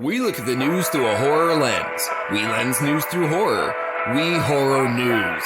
We look at the news through a horror lens. We lens news through horror. We horror news.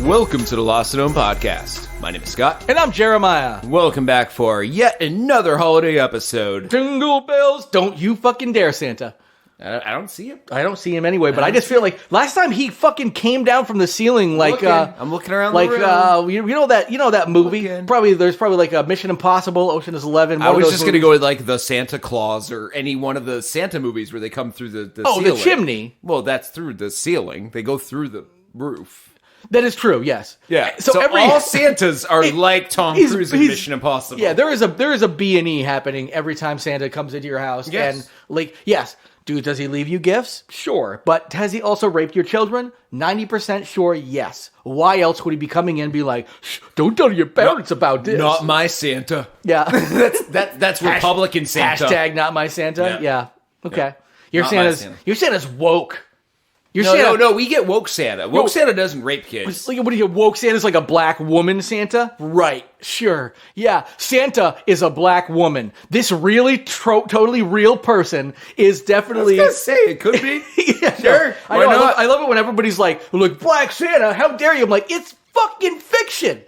Welcome to the Lost and Known podcast. My name is Scott. And I'm Jeremiah. Welcome back for yet another holiday episode. Jingle bells, don't you fucking dare, Santa. I don't see him. I don't see him anyway, but I just feel like last time he fucking came down from the ceiling like I'm looking around like the room. You know that movie? There's probably like a Mission Impossible, Ocean's 11. I was just going to go with like the Santa Claus or any one of the Santa movies where they come through the ceiling. The chimney. Well, that's through the ceiling. They go through the roof. That is true, yes. Yeah. So all Santas are like Tom Cruise in Mission Impossible. Yeah, there is a B&E happening every time Santa comes into your house. Yes. And like, yes, dude, does he leave you gifts? Sure. But has he also raped your children? 90% sure, yes. Why else would he be coming in and be like, shh, don't tell your parents about this? Not my Santa. Yeah. That's Republican Santa. Hashtag not my Santa? Yeah. Okay. Yeah. Your Santa's woke. No, we get woke Santa. Woke Santa doesn't rape kids. What do you woke Santa's like a black woman Santa? Right, sure. Yeah, Santa is a black woman. This really totally real person is definitely... I was gonna say, it could be. Yeah, sure. I love it when everybody's like, look, Black Santa, how dare you? I'm like, it's fucking fiction.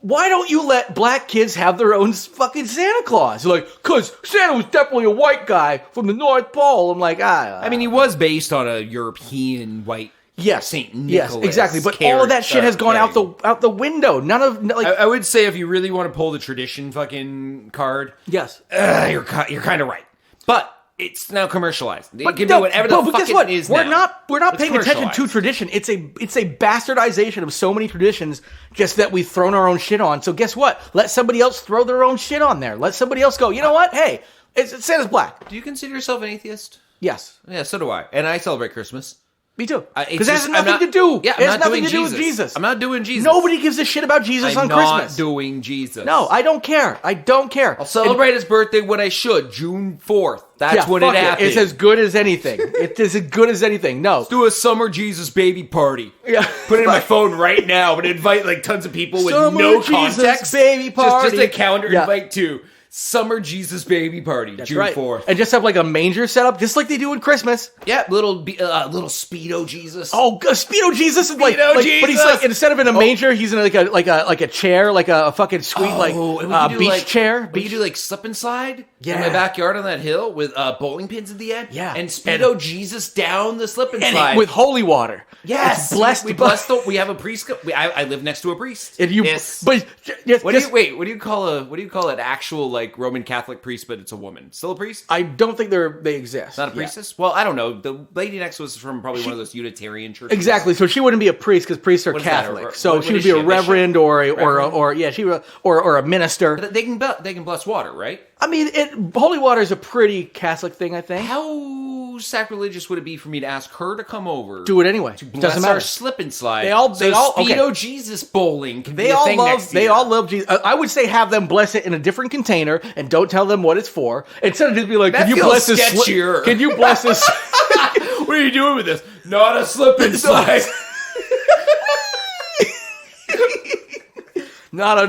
Why don't you let black kids have their own fucking Santa Claus? You're like, because Santa was definitely a white guy from the North Pole. I'm like, I mean, he was based on a European white Saint Nicholas. Yes, exactly. But all of that shit has gone out the window. None of like. I would say if you really want to pull the tradition fucking card, yes, you're kind of right. But it's now commercialized. It can be whatever the fuck it is now. We're not paying attention to tradition. It's a bastardization of so many traditions just that we've thrown our own shit on. So guess what? Let somebody else throw their own shit on there. Let somebody else go, you know what? Hey, Santa's black. Do you consider yourself an atheist? Yes. Yeah, so do I. And I celebrate Christmas. Me too. Because it has nothing to do. Yeah, it has nothing to do with Jesus. I'm not doing Jesus. Nobody gives a shit about Jesus on Christmas. I'm not doing Jesus. No, I don't care. I'll celebrate his birthday when I should. June 4th. That's when it happened. It's as good as anything. It's as good as anything. No. Let's do a summer Jesus baby party. Yeah. Put it in my phone right now. I'm going to invite like tons of people with summer no Jesus context. Baby party. Just a calendar invite to Summer Jesus Baby Party, That's June right. 4th. And just have like a manger set up, just like they do in Christmas. Yeah, little Speedo Jesus. Oh, Speedo Jesus is like, Jesus. But he's like, instead of in a manger, he's in like a chair, like a fucking sweet beach chair. We could do like slip and slide in my backyard on that hill with bowling pins at the end. Yeah. And Speedo Jesus down the slip and slide. With holy water. Yes. Blessed. We have a priest. I live next to a priest. What do you call an actual like Roman Catholic priest, but it's a woman? Still a priest? I don't think they exist. Not a priestess? Yeah. Well, I don't know. The lady next to us is from probably one of those Unitarian churches. Exactly. So she wouldn't be a priest because priests are Catholic. So she would be a reverend or a minister. But they can bless water, right? I mean, holy water is a pretty Catholic thing, I think. How sacrilegious would it be for me to ask her to come over? Do it anyway. To bless our slip and slide. They all Speedo Jesus bowling can be a thing next year. They all love Jesus. I would say have them bless it in a different container and don't tell them what it's for. Instead of just be like, can you bless this? Can you bless this? What are you doing with this? Not a slip and slide. Not a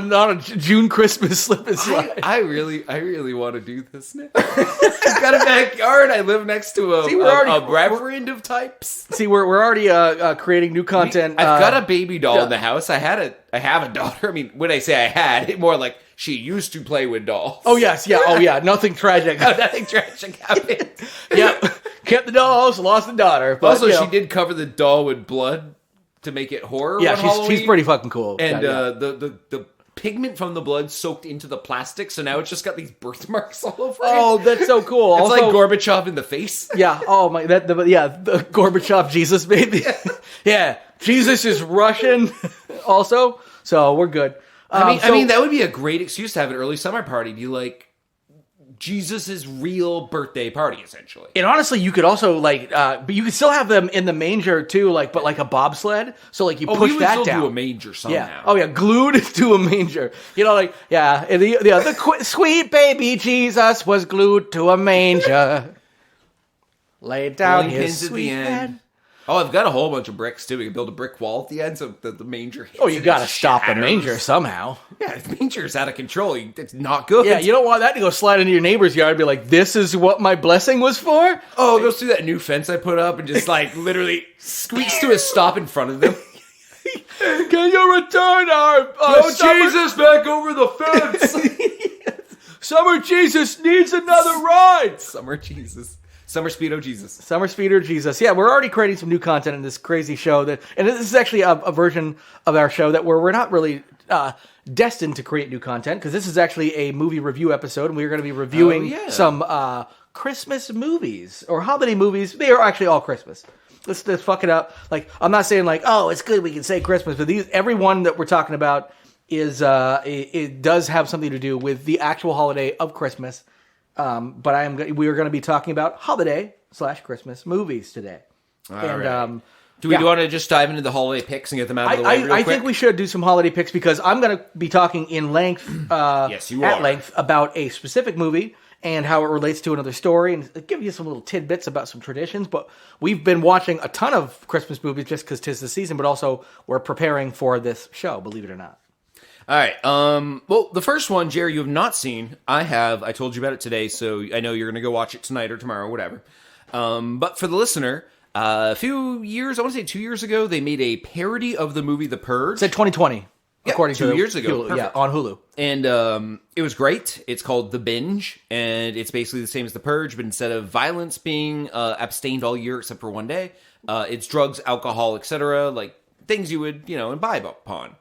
June Christmas slip and slide. I really want to do this now. I've got a backyard. I live next to a reverend of types. See, we're already creating new content. I've got a baby doll in the house. I have a daughter. I mean, when I say I had, it more like she used to play with dolls. Oh yes, yeah. Oh yeah. Nothing tragic. Nothing tragic happened. Yep. Kept the dolls, lost the daughter. But, also, she did cover the doll with blood to make it horror. Yeah, she's pretty fucking cool. And the pigment from the blood soaked into the plastic, so now it's just got these birthmarks all over it. Oh, that's so cool. It's also, like Gorbachev in the face. Yeah. Oh my. The Gorbachev Jesus baby. Yeah. Jesus is Russian. Also, so we're good. I mean, that would be a great excuse to have an early summer party. Be like Jesus' real birthday party, essentially. And honestly, you could also but you could still have them in the manger too, but like a bobsled. So like you push that down. Do a manger somehow. Yeah. Oh yeah, glued to a manger. And the sweet baby Jesus was glued to a manger. Laid down his sweet head. Oh, I've got a whole bunch of bricks, too. We can build a brick wall at the end so the manger hits. Oh, you gotta stop the manger somehow. Yeah, if the manger's out of control, it's not good. Yeah, you don't want that to go slide into your neighbor's yard and be like, this is what my blessing was for? Oh, it goes through that new fence I put up and just, literally squeaks to a stop in front of them. Can you return our Jesus back over the fence? Summer Jesus needs another ride. Summer Jesus. Summer Speedo Jesus. Summer Speedo Jesus. Yeah, we're already creating some new content in this crazy show. And this is actually a version of our show that we're not really destined to create new content, because this is actually a movie review episode, and we're going to be reviewing some Christmas movies or holiday movies. They are actually all Christmas. Let's fuck it up. Like, I'm not saying it's good we can say Christmas, but every one that we're talking about is it does have something to do with the actual holiday of Christmas. But we are going to be talking about holiday/Christmas movies today. All right. Do we want to just dive into the holiday picks and get them out of the way real quick? I think we should do some holiday picks, because I'm going to be talking in length, yes, you at are. length, about a specific movie and how it relates to another story, and give you some little tidbits about some traditions. But we've been watching a ton of Christmas movies just because 'tis the season, but also we're preparing for this show, believe it or not. All right. Well, the first one, Jerry, you have not seen. I have. I told you about it today, so I know you're going to go watch it tonight or tomorrow, whatever. But for the listener, a few years, I want to say 2 years ago, they made a parody of the movie The Purge. It said 2020, according to 2 years ago. Hulu, yeah, on Hulu. And it was great. It's called The Binge, and it's basically the same as The Purge, but instead of violence being abstained all year except for one day, it's drugs, alcohol, etc., like things you would, imbibe upon.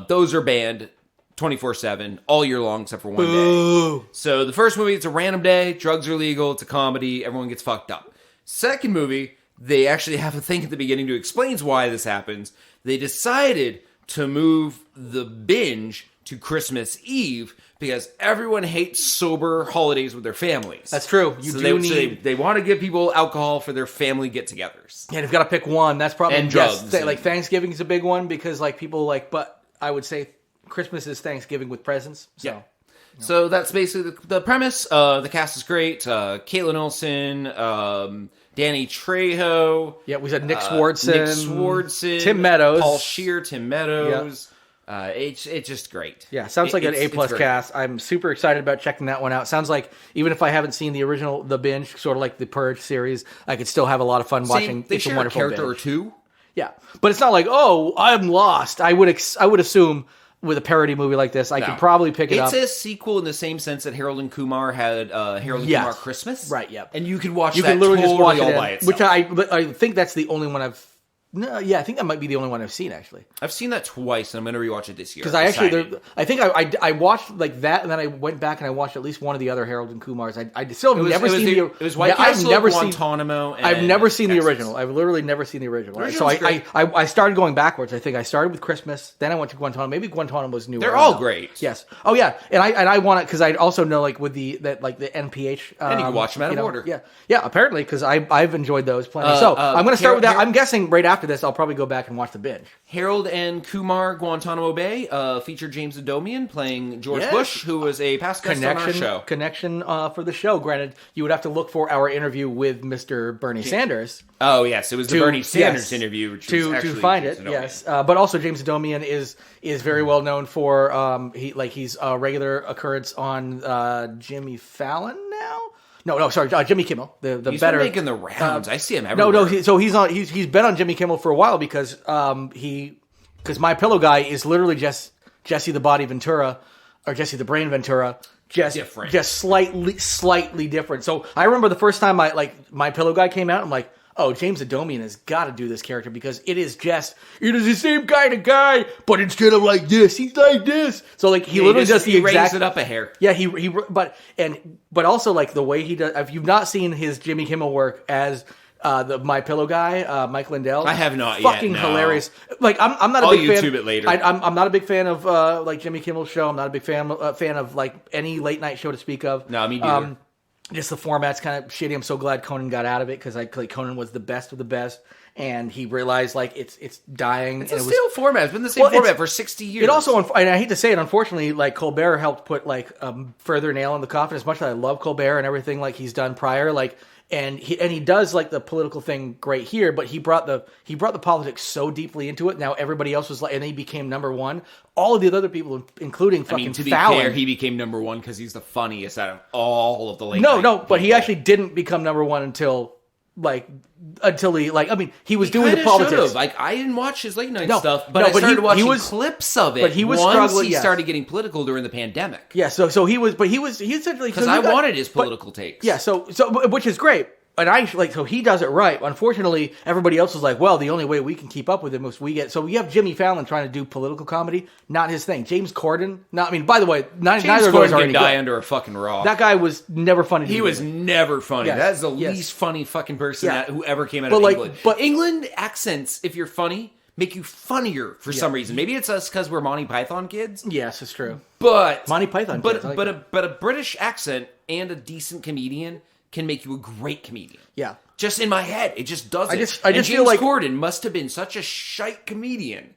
Those are banned 24/7 all year long except for one day. So the first movie, it's a random day. Drugs are legal. It's a comedy. Everyone gets fucked up. Second movie, they actually have a thing at the beginning to explain why this happens. They decided to move the binge to Christmas Eve because everyone hates sober holidays with their families. That's true. They want to give people alcohol for their family get-togethers. Yeah, they've got to pick one. That's probably and drugs. Thanksgiving is a big one because people but I would say Christmas is Thanksgiving with presents. So. Yeah. So that's basically the premise. The cast is great. Caitlin Olsen, Danny Trejo. Yeah, we said Nick Swardson. Tim Meadows. Paul Scheer, Tim Meadows. Yeah. It's just great. Yeah, sounds like an A+ cast. I'm super excited about checking that one out. Sounds like even if I haven't seen the original, The Binge, sort of like the Purge series, I could still have a lot of fun watching It's a Wonderful character Binge. Or two. Yeah, but it's not like, I'm lost. I would assume with a parody movie like this, I could probably pick it up. It's a sequel in the same sense that Harold and Kumar had Harold and Kumar Christmas. Right, yeah. And you could watch that literally just watch all it by itself. Which I think that's the only one I've... No, yeah, I think that might be the only one I've seen, actually. I've seen that twice, and I'm going to rewatch it this year. Because I think I watched like that, and then I went back and I watched at least one of the other Harold and Kumars. I still have never seen the... It was White Castle, Guantanamo, and I've never seen Texas. the original. I've literally never seen the original. So I started going backwards. I think I started with Christmas, then I went to Guantanamo. Maybe Guantanamo was new. They're all great. Yes. Oh yeah, and I want it because I also know with the NPH. And you can watch them out of order. Yeah, yeah. Apparently, because I've enjoyed those plenty. So I'm going to start with that. I'm guessing right after this, I'll probably go back and watch The Binge. Harold and Kumar Guantanamo Bay featured James Adomian playing George Bush, who was a past guest on our show. Connection for the show. Granted, you would have to look for our interview with Mr. Bernie Sanders. Oh yes, it was the Bernie Sanders interview which was to find it. Yes, but also James Adomian is very well known for he's a regular occurrence on Jimmy Fallon now. No, sorry, Jimmy Kimmel. He's been making the rounds. I see him everywhere. No, he's been on Jimmy Kimmel for a while because My Pillow Guy is literally just Jesse the Body Ventura or Jesse the Brain Ventura, just slightly different. So I remember the first time My Pillow Guy came out, I'm like, oh, James Adomian has got to do this character because it is the same kind of guy, but instead of like this, he's like this. So like he literally does the exact. He raised it up a hair. Yeah, but also like the way he does. If you've not seen his Jimmy Kimmel work as the My Pillow guy, Mike Lindell, I have not fucking yet. No. hilarious. Like I'm not a I'll big fan. YouTube it later. I'm not a big fan of like Jimmy Kimmel's show. I'm not a big fan of like any late night show to speak of. No, me neither. Just the format's kind of shitty. I'm so glad Conan got out of it because like Conan was the best of the best, and he realized like it's dying. It's a stale format. It's been the same format for 60 years. It also, and I hate to say it, unfortunately, like Colbert helped put like further nail in the coffin. As much as I love Colbert and everything like he's done prior, like. And he does like the political thing great here, but he brought the politics so deeply into it. Now everybody else was like, and he became number one. All of the other people, including fucking to be Fallon, fair, he became number one because he's the funniest out of all of the late. No, but he actually didn't become number one until he like. I mean, he was doing the politics. Should've. Like I didn't watch his late night stuff, but I but started watching clips of it. But he was once struggling. he started getting political during the pandemic. Yeah, so he essentially because I wanted his political takes. Yeah, so which is great. And so he does it right. Unfortunately, everybody else was like, well, the only way we can keep up with him is we have Jimmy Fallon trying to do political comedy, not his thing. James Corden, by the way, neither of those are any good. Die under a fucking rock. That guy was never funny. He was never funny. Yes. That is the least funny fucking person who ever came out of England. But England accents, if you're funny, make you funnier for some reason. Maybe it's us because we're Monty Python kids. Yes, it's true. But Monty Python kids. But a British accent and a decent comedian can make you a great comedian. Yeah. Just in my head, it just doesn't. I just feel like Corden must have been such a shite comedian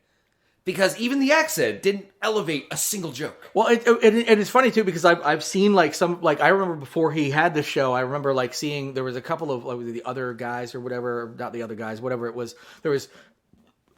because even the accent didn't elevate a single joke. Well, and it's funny too because I've seen like some like I remember before he had the show, I remember like seeing there was a couple of like the other guys or whatever, not the other guys, whatever it was. There was.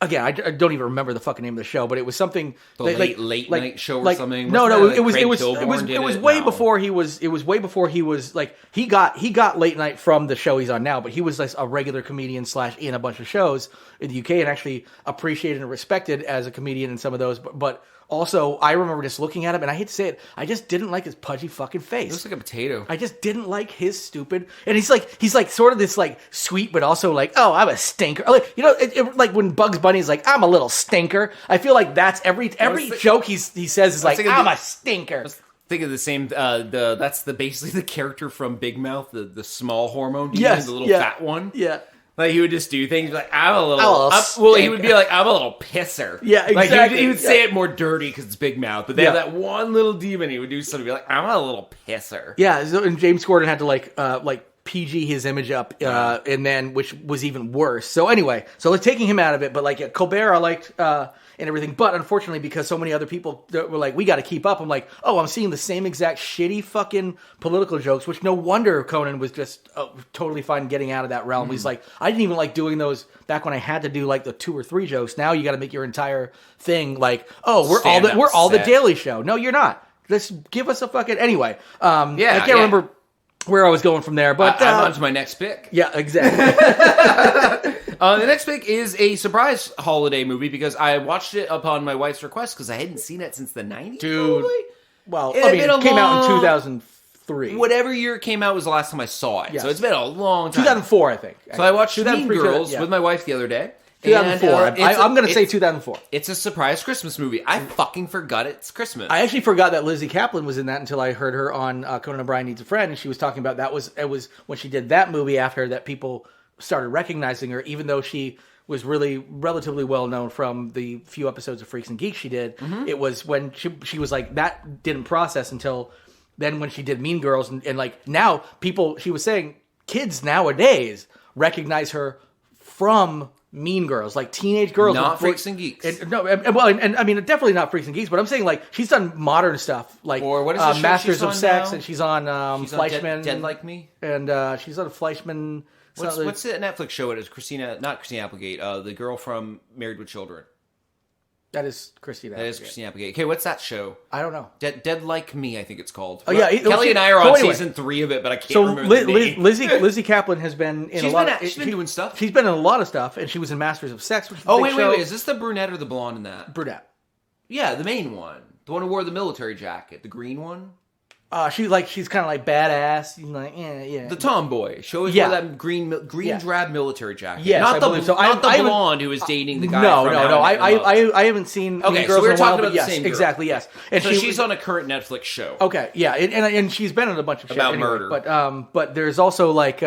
Again, I don't even remember the fucking name of the show, but it was something late night show or something. No, it was way before he was. It was way before he was like he got late night from the show he's on now, but he was like a regular comedian / in a bunch of shows in the UK and actually appreciated and respected as a comedian in some of those, but. Also, I remember just looking at him, and I hate to say it, I just didn't like his pudgy fucking face. He looks like a potato. I just didn't like his stupid, and he's like sort of this like sweet, but also like, oh, I'm a stinker. Like like when Bugs Bunny's like, I'm a little stinker. I feel like that's every joke he says is like, I'm a stinker. Think of the same. That's basically the character from Big Mouth, the small hormone demon, the little fat one. Yeah. Like he would just do things like I'm a little. He would be like I'm a little pisser. Yeah, exactly. Like he would say it more dirty because it's Big Mouth, but they have that one little demon. He would do something be like I'm a little pisser. Yeah, so, and James Corden had to like PG his image up, and then which was even worse. So anyway, taking him out of it, but like Colbert, I liked. And everything, but unfortunately, because so many other people were like, "We got to keep up." I'm like, "Oh, I'm seeing the same exact shitty fucking political jokes." Which no wonder Conan was just totally fine getting out of that realm. He's like, "I didn't even like doing those back when I had to do like the 2 or 3 jokes. Now you got to make your entire thing like, oh, we're all the Daily Show. No, you're not. Just give us a fucking anyway." I can't remember where I was going from there, but I'm on to my next pick. Yeah, exactly. The next pick is a surprise holiday movie because I watched it upon my wife's request because I hadn't seen it since the 90s. Dude. Probably. Well, it came out in 2003. Whatever year it came out was the last time I saw it. Yes. So it's been a long time. 2004, I think. So I watched Mean Girls with my wife the other day. 2004. I'm going to say 2004. It's a surprise Christmas movie. I fucking forgot it's Christmas. I actually forgot that Lizzie Kaplan was in that until I heard her on Conan O'Brien Needs a Friend, and she was talking about it was when she did that movie after that people started recognizing her, even though she was really relatively well known from the few episodes of Freaks and Geeks she did. Mm-hmm. It was when she was like, that didn't process until then when she did Mean Girls. And like now people, she was saying kids nowadays recognize her from Mean Girls, like teenage girls. Not Freaks and Geeks. And I mean, definitely not Freaks and Geeks, but I'm saying like she's done modern stuff, like or what is Masters of Sex, now? and she's on Fleischman. Dead Like Me? And she's on Fleischman. What's the Netflix show? It is not Christina Applegate, the girl from Married with Children. That is Christina. That is Christina Applegate. Okay, what's that show? I don't know. Dead Like Me, I think it's called. Oh yeah, Kelly and I are on season 3 of it, but I can't remember the name. Lizzie Kaplan has been in She's been doing stuff. She's been in a lot of stuff, and she was in Masters of Sex. Which is wait. Is this the brunette or the blonde in that? Brunette. Yeah, the main one. The one who wore the military jacket. The green one? she's kind of like badass. She's like, yeah. The tomboy. She always Yeah. wore that green drab military jacket. Yes, not I the believe so. not the I haven't- blonde who was dating the guy. No. from How I Met Your Mother. I haven't seen Okay, Mean so Girls we're in a while, talking about but the yes, same girl. exactly, yes. And So she's on a current Netflix show. Okay, yeah, and she's been in a bunch of shit About anyway, murder. but there's also like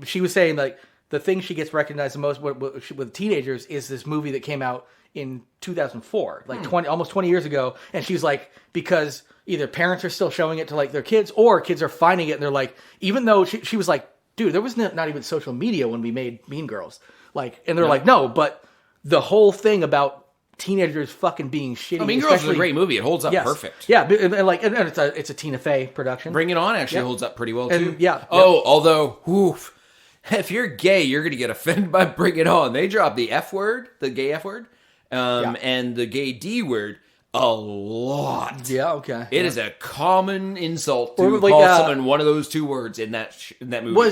she was saying like the thing she gets recognized the most with teenagers is this movie that came out in 2004, like almost 20 years ago, and she's like, because either parents are still showing it to like their kids or kids are finding it and they're like, even though she was like, dude, there was not even social media when we made Mean Girls, like, and they're like, no, but the whole thing about teenagers fucking being shitty. Mean Girls is a great movie. It holds up perfect. Yeah, and it's a Tina Fey production. Bring It On actually holds up pretty well too. And, yeah. Although, oof, if you're gay, you're going to get offended by Bring It On. They drop the F word, the gay F word, and the gay D word a lot. Yeah, okay. It is a common insult to Or like, call someone one of those two words in that movie.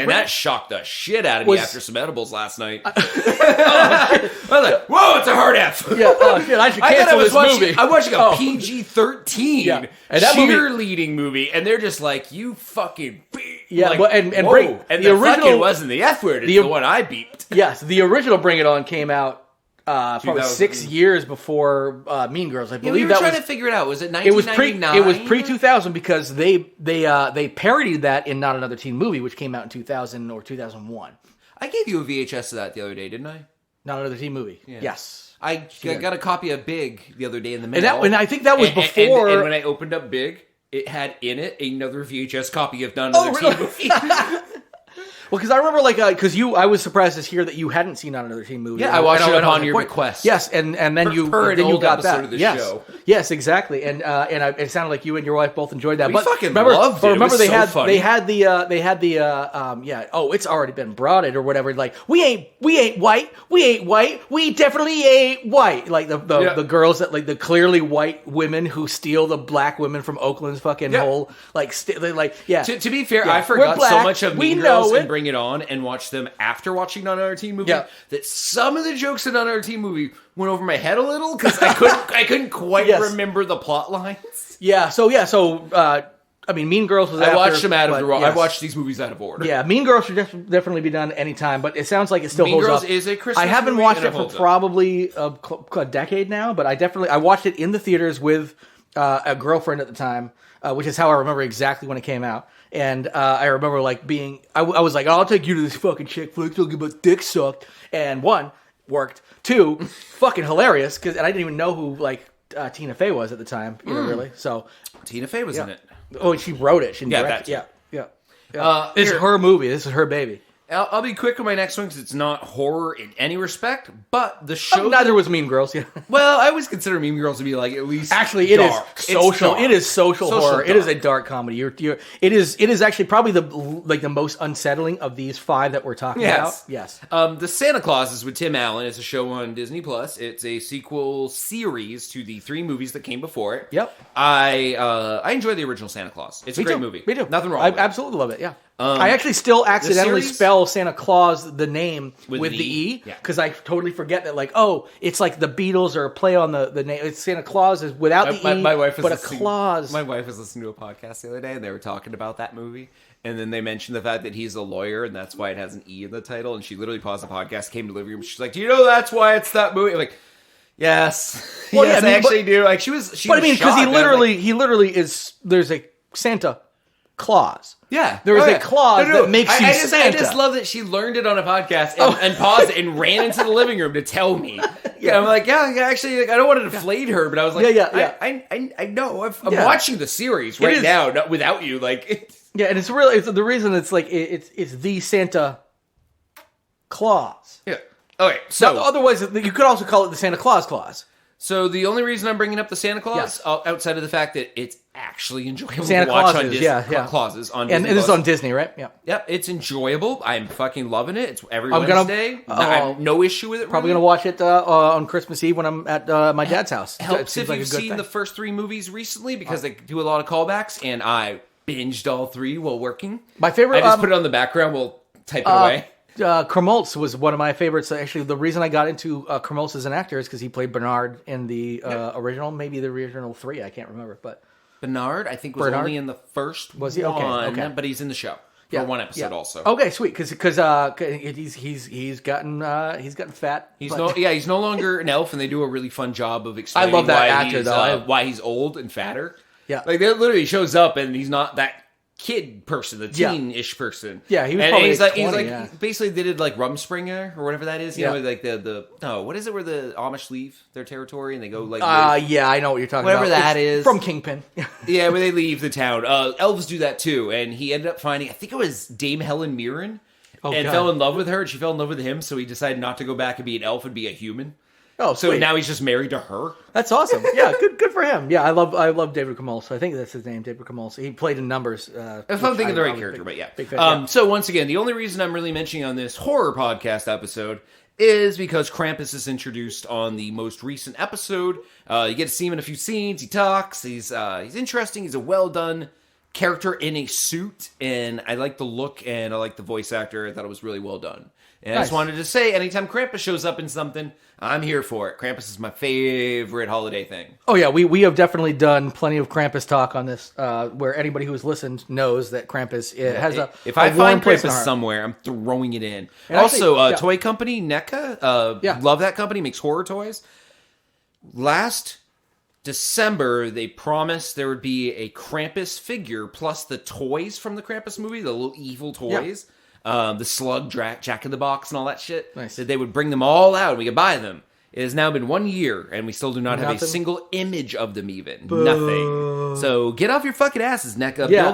That shocked the shit out of me after some edibles last night. I was like, whoa, it's a hard F. Yeah, oh shit, I should cancel this movie. I'm watching a PG-13 and that cheerleading movie, and they're just like, you fucking Yeah, like, but and whoa. bring and the the fucking original wasn't the F word, it's the one I beeped. Yes, the original Bring It On came out probably 2000. 6 years before Mean Girls. I We believe were that trying was to figure it out. Was it it was 1999? pre 2000 because they parodied that in Not Another Teen Movie, which came out in 2000 or 2001. I gave you a VHS of that the other day, didn't I? Not Another Teen Movie. Yeah. Yes. I got a copy of Big the other day in the mail. And I think that was before. And when I opened up Big, it had in it another VHS copy of Not Another Teen Movie. Well, because I remember, I was surprised to hear that you hadn't seen Not Another Teen Movie. Yeah, I watched it upon like, your "What?" request. Yes, and then you got that. Of the yes, show. yes, exactly. And it sounded like you and your wife both enjoyed that. We but fucking remember, loved it. But remember, It was they so had funny. they had the oh, it's already been broaded or whatever. Like we ain't white, we definitely ain't white. Like the girls that like the clearly white women who steal the black women from Oakland's fucking hole. Like To be fair, Yeah. I forgot We're so black. much of We Mean know Girls it. and Bring It On and watched them after watching Not Another Teen Movie. Yeah. That some of the jokes in Not Another Teen Movie went over my head a little because I couldn't quite Yes. remember the plot lines. I mean, Mean Girls was I after, watched them out of but the wrong. yes. I watched these movies out of order. Yeah, Mean Girls should definitely be done anytime, but it sounds like it still Mean holds Girls up. is a Christmas I haven't movie watched and it it for holds up. probably a decade now, but I watched it in the theaters with a girlfriend at the time, which is how I remember exactly when it came out. And I remember like I was like, I'll take you to this fucking chick flick, talking about dick sucked. And one, worked. Two, fucking hilarious, and I didn't even know who like Tina Fey was at the time, really. So Tina Fey was in it. Oh, and she wrote it. She didn't direct it. that Yeah. Here- It's her movie. This is her baby. I'll be quick with my next one because it's not horror in any respect, but the show. Neither was Mean Girls. Yeah. Well, I always consider Mean Girls to be like at least Actually, it is dark. It's social. dark. It is social horror. dark. It is a dark comedy. It is actually probably the most unsettling of these five that we're talking about. Yes. The Santa Claus is with Tim Allen. It's a show on Disney Plus. It's a sequel series to the 3 movies that came before it. Yep. I enjoy the original Santa Claus. It's a great movie. Me too. Nothing wrong. I with it. absolutely love it. Yeah. I actually still accidentally series? spell Santa Claus the name with an the E? E Yeah. because I totally forget that it's like the Beatles or a play on the name. It's Santa Claus is without the E, My wife was but a listening- clause. My wife was listening to a podcast the other day, and they were talking about that movie. And then they mentioned the fact that he's a lawyer, and that's why it has an E in the title. And she literally paused the podcast, came to the living room. She's like, "Do you know that's why it's that movie?" I'm like, yes, Well, yes, yeah, I I mean, actually do. Like she was But I mean, because shocked. I was like, he literally is. There's a Santa Claus. yeah, There is Oh, a yeah. clause that makes you I Santa. just love that she learned it on a podcast and paused it and ran into the living room to tell me. Yeah, I'm like, actually, like, I don't want to deflate her, but I was like, Yeah. I know. I'm Yeah. watching the series right is. now, not without you. Like, Yeah, and it's the reason it's like it's the Santa Claus. yeah. Okay, so Otherwise, you could also call it the Santa Claus clause. So the only reason I'm bringing up the Santa Claus, Yes. outside of the fact that it's actually enjoyable Santa to watch on Clauses, Disney, yeah. Clauses on And Disney this is Plus. on Disney, right? Yeah. Yep, it's enjoyable. I'm fucking loving it. It's every I'm gonna- Wednesday. I have no issue with it. Probably really. gonna watch it on Christmas Eve when I'm at my dad's house. It Helps seems if like a you've good seen thing. the first 3 movies recently because they do a lot of callbacks, and I binged all 3 while working. My favorite. I just put it on the background while type it away. Krumholtz was one of my favorites. Actually, the reason I got into Krumholtz as an actor is because he played Bernard in the original, maybe the original 3. I can't remember, but Bernard, I think, was Bernard? only in the first Was he? Okay, one, okay. but he's in the show for one episode also. Okay, sweet. Because he's gotten fat. He's no longer an elf, and they do a really fun job of explaining I love that actor, he's, though. why he's old and fatter. Yeah. Like, that literally shows up, and he's not that kid person, the teen-ish person. Yeah, he was and probably he's 20, basically they did like Rumspringer or whatever that is. You Yeah. know, like what is it where the Amish leave their territory and they go like yeah, I know what you're talking whatever about. that It's is from Kingpin. yeah, where they leave the town. Elves do that too, and he ended up finding, I think it was Dame Helen Mirren, and God. fell in love with her, and she fell in love with him, so he decided not to go back and be an elf and be a human. Oh, So sweet. now he's just married to her. That's awesome. Yeah, good for him. Yeah, I love David Kamolsa. I think that's his name, David Kamolsa. He played in Numbers. If I'm thinking of the right character, but yeah. Big fan, yeah. So once again, the only reason I'm really mentioning on this horror podcast episode is because Krampus is introduced on the most recent episode. You get to see him in a few scenes. He talks. He's interesting. He's a well done character in a suit, and I like the look and I like the voice actor. I thought it was really well done. And I just wanted to say, anytime Krampus shows up in something, I'm here for it. Krampus is my favorite holiday thing. Oh yeah, we have definitely done plenty of Krampus talk on this, where anybody who has listened knows that Krampus has a if a I warm find place in Krampus our heart. somewhere, I'm throwing it in. And Also, actually, yeah. toy company NECA, love that company, makes horror toys. Last December, they promised there would be a Krampus figure plus the toys from the Krampus movie, the little evil toys, the slug, Jack in the Box, and all that shit. Nice. That they would bring them all out and we could buy them. It has now been 1 year, and we still do not have a Nothing? single image of them even. Nothing. So get off your fucking asses, NECA. Yeah,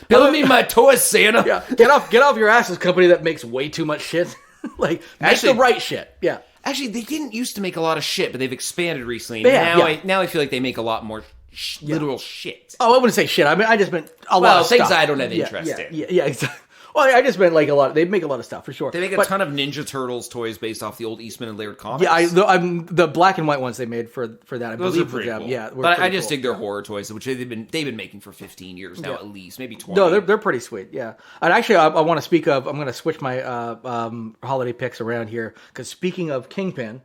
Build me my toys, Santa. Yeah, get off your asses, company that makes way too much shit. Like, make Actually- the right shit. Yeah. Actually, they didn't used to make a lot of shit, but they've expanded recently. They have, Now I feel like they make a lot more literal shit. Oh, I wouldn't say shit. I mean, I just meant a lot of things stuff. I don't have interest in. Yeah, exactly. Well, I just meant like a lot. They make a lot of stuff for sure. They make a ton of Ninja Turtles toys based off the old Eastman and Laird comics. Yeah, the black and white ones they made for that. I Those are believe pretty for them. cool. Yeah, were but I pretty just cool. dig their horror toys, which they've been making for 15 years now, at least, maybe 20. No, they're pretty sweet. Yeah, and actually, I want to speak of. I'm going to switch my holiday picks around here because speaking of Kingpin,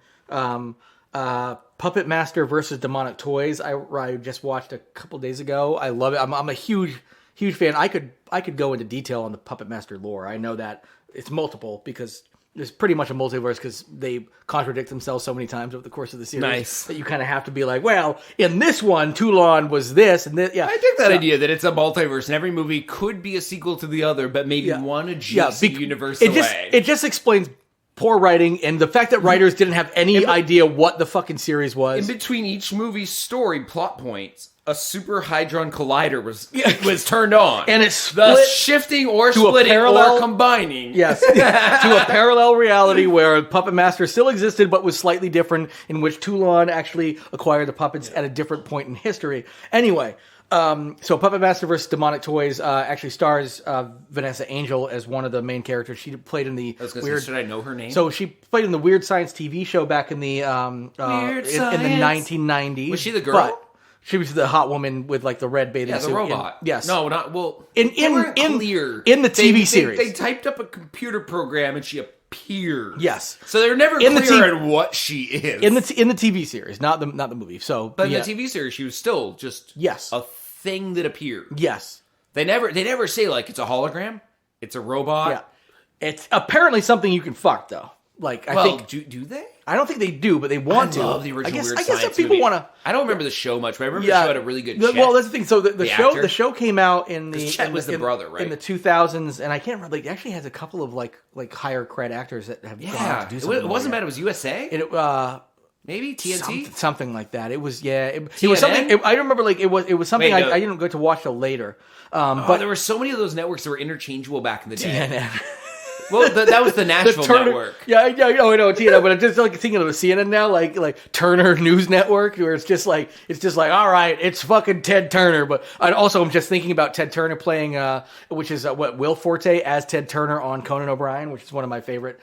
Puppet Master versus Demonic Toys. I just watched a couple days ago. I love it. I'm a huge fan. I could go into detail on the Puppet Master lore. I know that it's multiple because there's pretty much a multiverse because they contradict themselves so many times over the course of the series. Nice. That you kind of have to be like, well, in this one, Toulon was this and this. Yeah, I dig that idea that it's a multiverse and every movie could be a sequel to the other, but maybe one adjacent universe away. It just explains poor writing and the fact that writers didn't have any idea what the fucking series was. In between each movie's story plot points, a super Hydron collider was turned on, and it's thus shifting or splitting or combining. Yes, to a parallel reality where Puppet Master still existed but was slightly different, in which Toulon actually acquired the puppets at a different point in history. Anyway, so Puppet Master vs. Demonic Toys actually stars Vanessa Angel as one of the main characters. She played in the weird. Should I know her name? So she played in the Weird Science TV show back in the in the 1990s. Was she the girl? But she was the hot woman with like the red bathing suit. the robot. Yes. No, not well. In clear in the TV series. They typed up a computer program and she appeared. Yes. So they're never clear on what she is in the TV series, not the movie. So, but in the TV series, she was still just a thing that appeared. Yes. They never say like it's a hologram, it's a robot. Yeah. It's apparently something you can fuck though. Like I think do they? I don't think they do, but they want to. I love the original Weird I guess Science people movie. want to. I don't remember the show much, but I remember the show had a really good. Well, that's the thing. So the actor. show came out in the Chet was the brother, right? In the 2000s, and I can't remember. Like, it actually has a couple of like higher cred actors that have gone on to do something. It wasn't bad. It was USA. Maybe TNT, something like that. It was It was something. I remember like it was something I didn't get to watch till later. But there were so many of those networks that were interchangeable back in the day. TNN. Well, that was the Nashville network. Yeah, I know, TNN, but I'm just like thinking of a CNN now, like Turner News Network, where it's just like, all right, it's fucking Ted Turner. But I'm just thinking about Ted Turner playing, which is Will Forte as Ted Turner on Conan O'Brien, which is one of my favorite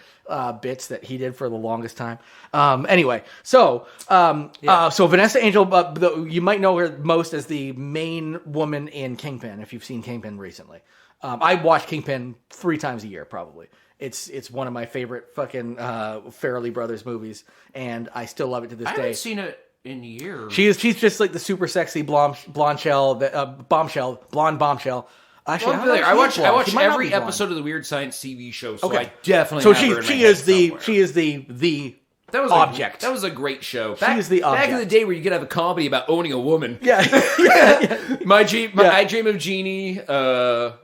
bits that he did for the longest time. Anyway, so Vanessa Angel, you might know her most as the main woman in Kingpin, if you've seen Kingpin recently. I watch Kingpin 3 times a year, probably. It's one of my favorite fucking Farrelly Brothers movies, and I still love it to this day. I haven't seen it in years. She's just like the super sexy blonde bombshell. Actually, I watch every episode of the Weird Science TV show, so I definitely. So have her in my she head is the somewhere. she is the that was object. That was a great show. She is the back in the object. day where you could have a comedy about owning a woman. yeah. I Dream of Jeannie. What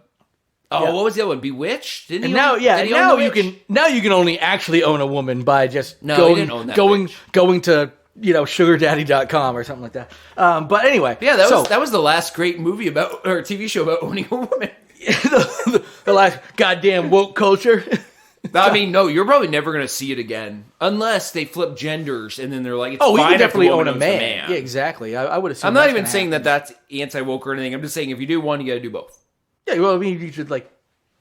was the other one? Bewitched. Didn't he? Now, own you can only actually own a woman by just he didn't own that going bitch. to sugardaddy.com or something like that. But anyway, Yeah, that was the last great movie about or TV show about owning a woman. the last goddamn woke culture. I mean, no, you're probably never going to see it again unless they flip genders and then they're like, it's We fine can if definitely the own woman a owns man. Yeah, exactly. I would assume. I'm not that's even gonna saying happen. that that's anti-woke or anything. I'm just saying if you do one, you got to do both. Yeah, well, I mean, you should like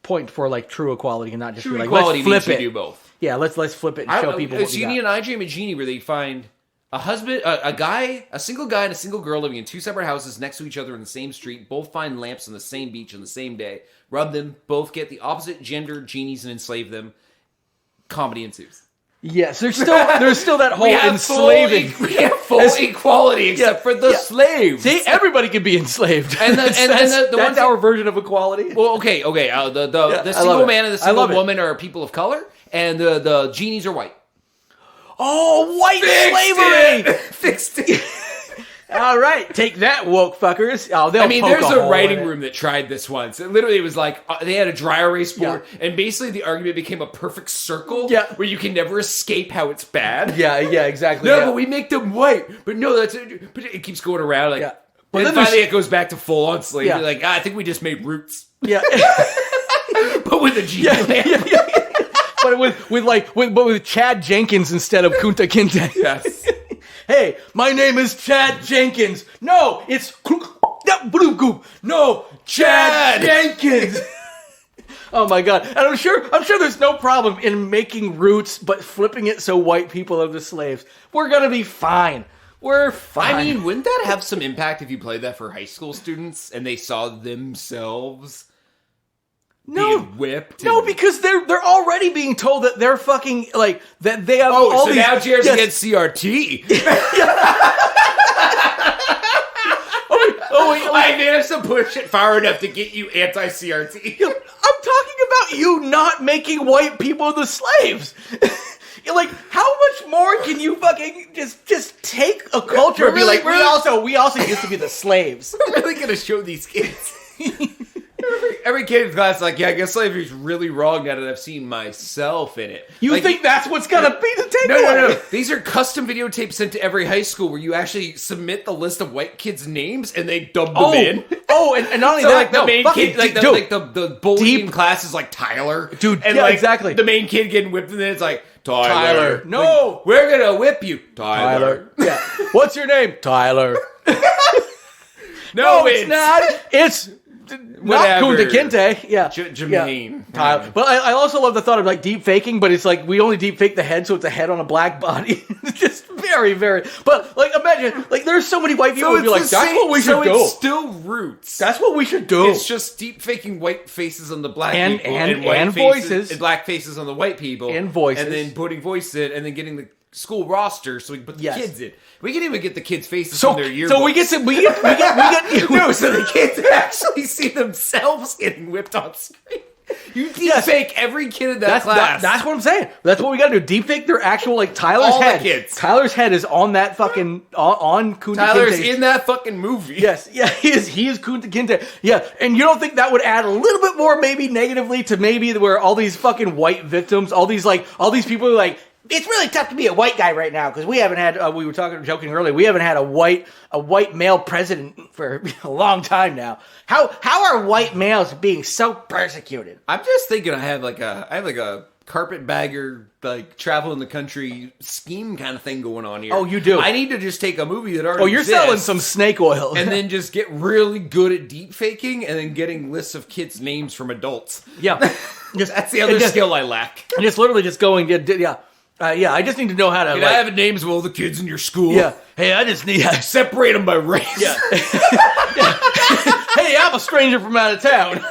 point for like true equality and not just True be like, equality let's flip means it. you do both. Yeah, let's flip it and show people what So we you got. need an I Dream of Jeannie where they find a husband, a single guy and a single girl living in two separate houses next to each other in the same street, both find lamps on the same beach on the same day, rub them, both get the opposite gender genies and enslave them. Comedy ensues. Yes, there's still that whole enslaving. We have full equality except for the slaves. See, everybody can be enslaved. And the that's ones our version of equality. Well, okay. The single man and the single woman are people of color, and the genies are white. Oh, white slavery! Fixed it. All right, take that, woke fuckers. Oh, I mean, there's a hole writing in it. room that tried this once. It literally was like they had a dry erase board, and basically the argument became a perfect circle where you can never escape how it's bad. Yeah, exactly. No, but we make them white. But no, but it keeps going around like. But then finally it goes back to full on slavery. Yeah. Like I think we just made roots. Yeah. But with a G. But with Chad Jenkins instead of Kunta Kinte. Yes. Hey, my name is Chad Jenkins. No, it's no, Chad Jenkins. Oh my god. And I'm sure there's no problem in making roots but flipping it so white people are the slaves. We're going to be fine. We're fine. I mean, wouldn't that have some impact if you played that for high school students and they saw themselves being whipped? No, because they're already being told that they're fucking like that they have all so these. now Jared's against CRT. I managed to push it far enough to get you anti-CRT. I'm talking about you not making white people the slaves. Like, how much more can you fucking just take a culture and be like, we also used to be the slaves. We're really gonna show these kids. Every kid in class is like, yeah, I guess slavery is really wrong now that I've seen myself in it. You think that's what's gonna be the takeaway? No. These are custom videotapes sent to every high school where you actually submit the list of white kids' names and they dub them in. Oh, and not only So that, like the main kid, the bullying deep class is like Tyler, dude. and yeah, like exactly. the main kid getting whipped, and then it's like Tyler. No, like, we're gonna whip you, Tyler. Yeah. What's your name, Tyler? No, it's not. It's not Kunta Kinte. Yeah, Jermaine. Yeah. Tyler. But I also love the thought of like deep faking, but it's like we only deep fake the head, so it's a head on a black body. It's just very, very. But like, imagine like there's so many white people who be like, that's what we should do. It's still roots. That's what we should do. It's just deep faking white faces on the black and people and white voices faces, and black faces on the white people and voices, and then putting voices in, and then getting the school roster so we can put the kids in. We can even get the kids' faces on their yearbooks. So we get no, so the kids actually see themselves getting whipped on screen. You deep fake every kid in that class. That's what I'm saying. That's what we gotta do. Deep fake their actual like Tyler's All head. the kids. Tyler's head is on that fucking on Kunta Tyler's Kinte's. in that fucking movie. Yes, yeah, he is Kunta Kinte. Yeah, and you don't think that would add a little bit more maybe negatively to maybe where all these fucking white victims, all these people are like, it's really tough to be a white guy right now because we haven't had. We were joking earlier. We haven't had a white male president for a long time now. How are white males being so persecuted? I'm just thinking I have like a carpetbagger like travel in the country scheme kind of thing going on here. Oh, you do. I need to just take a movie that already. Oh, you're exists, selling some snake oil, and then just get really good at deep faking, and then getting lists of kids' names from adults. Yeah, that's the other skill I lack. And it's literally just going. Yeah. I just need to know how to. Can I have names of all the kids in your school? Yeah. Hey, I just need separate them by race. Yeah. Hey, I'm a a stranger from out of town.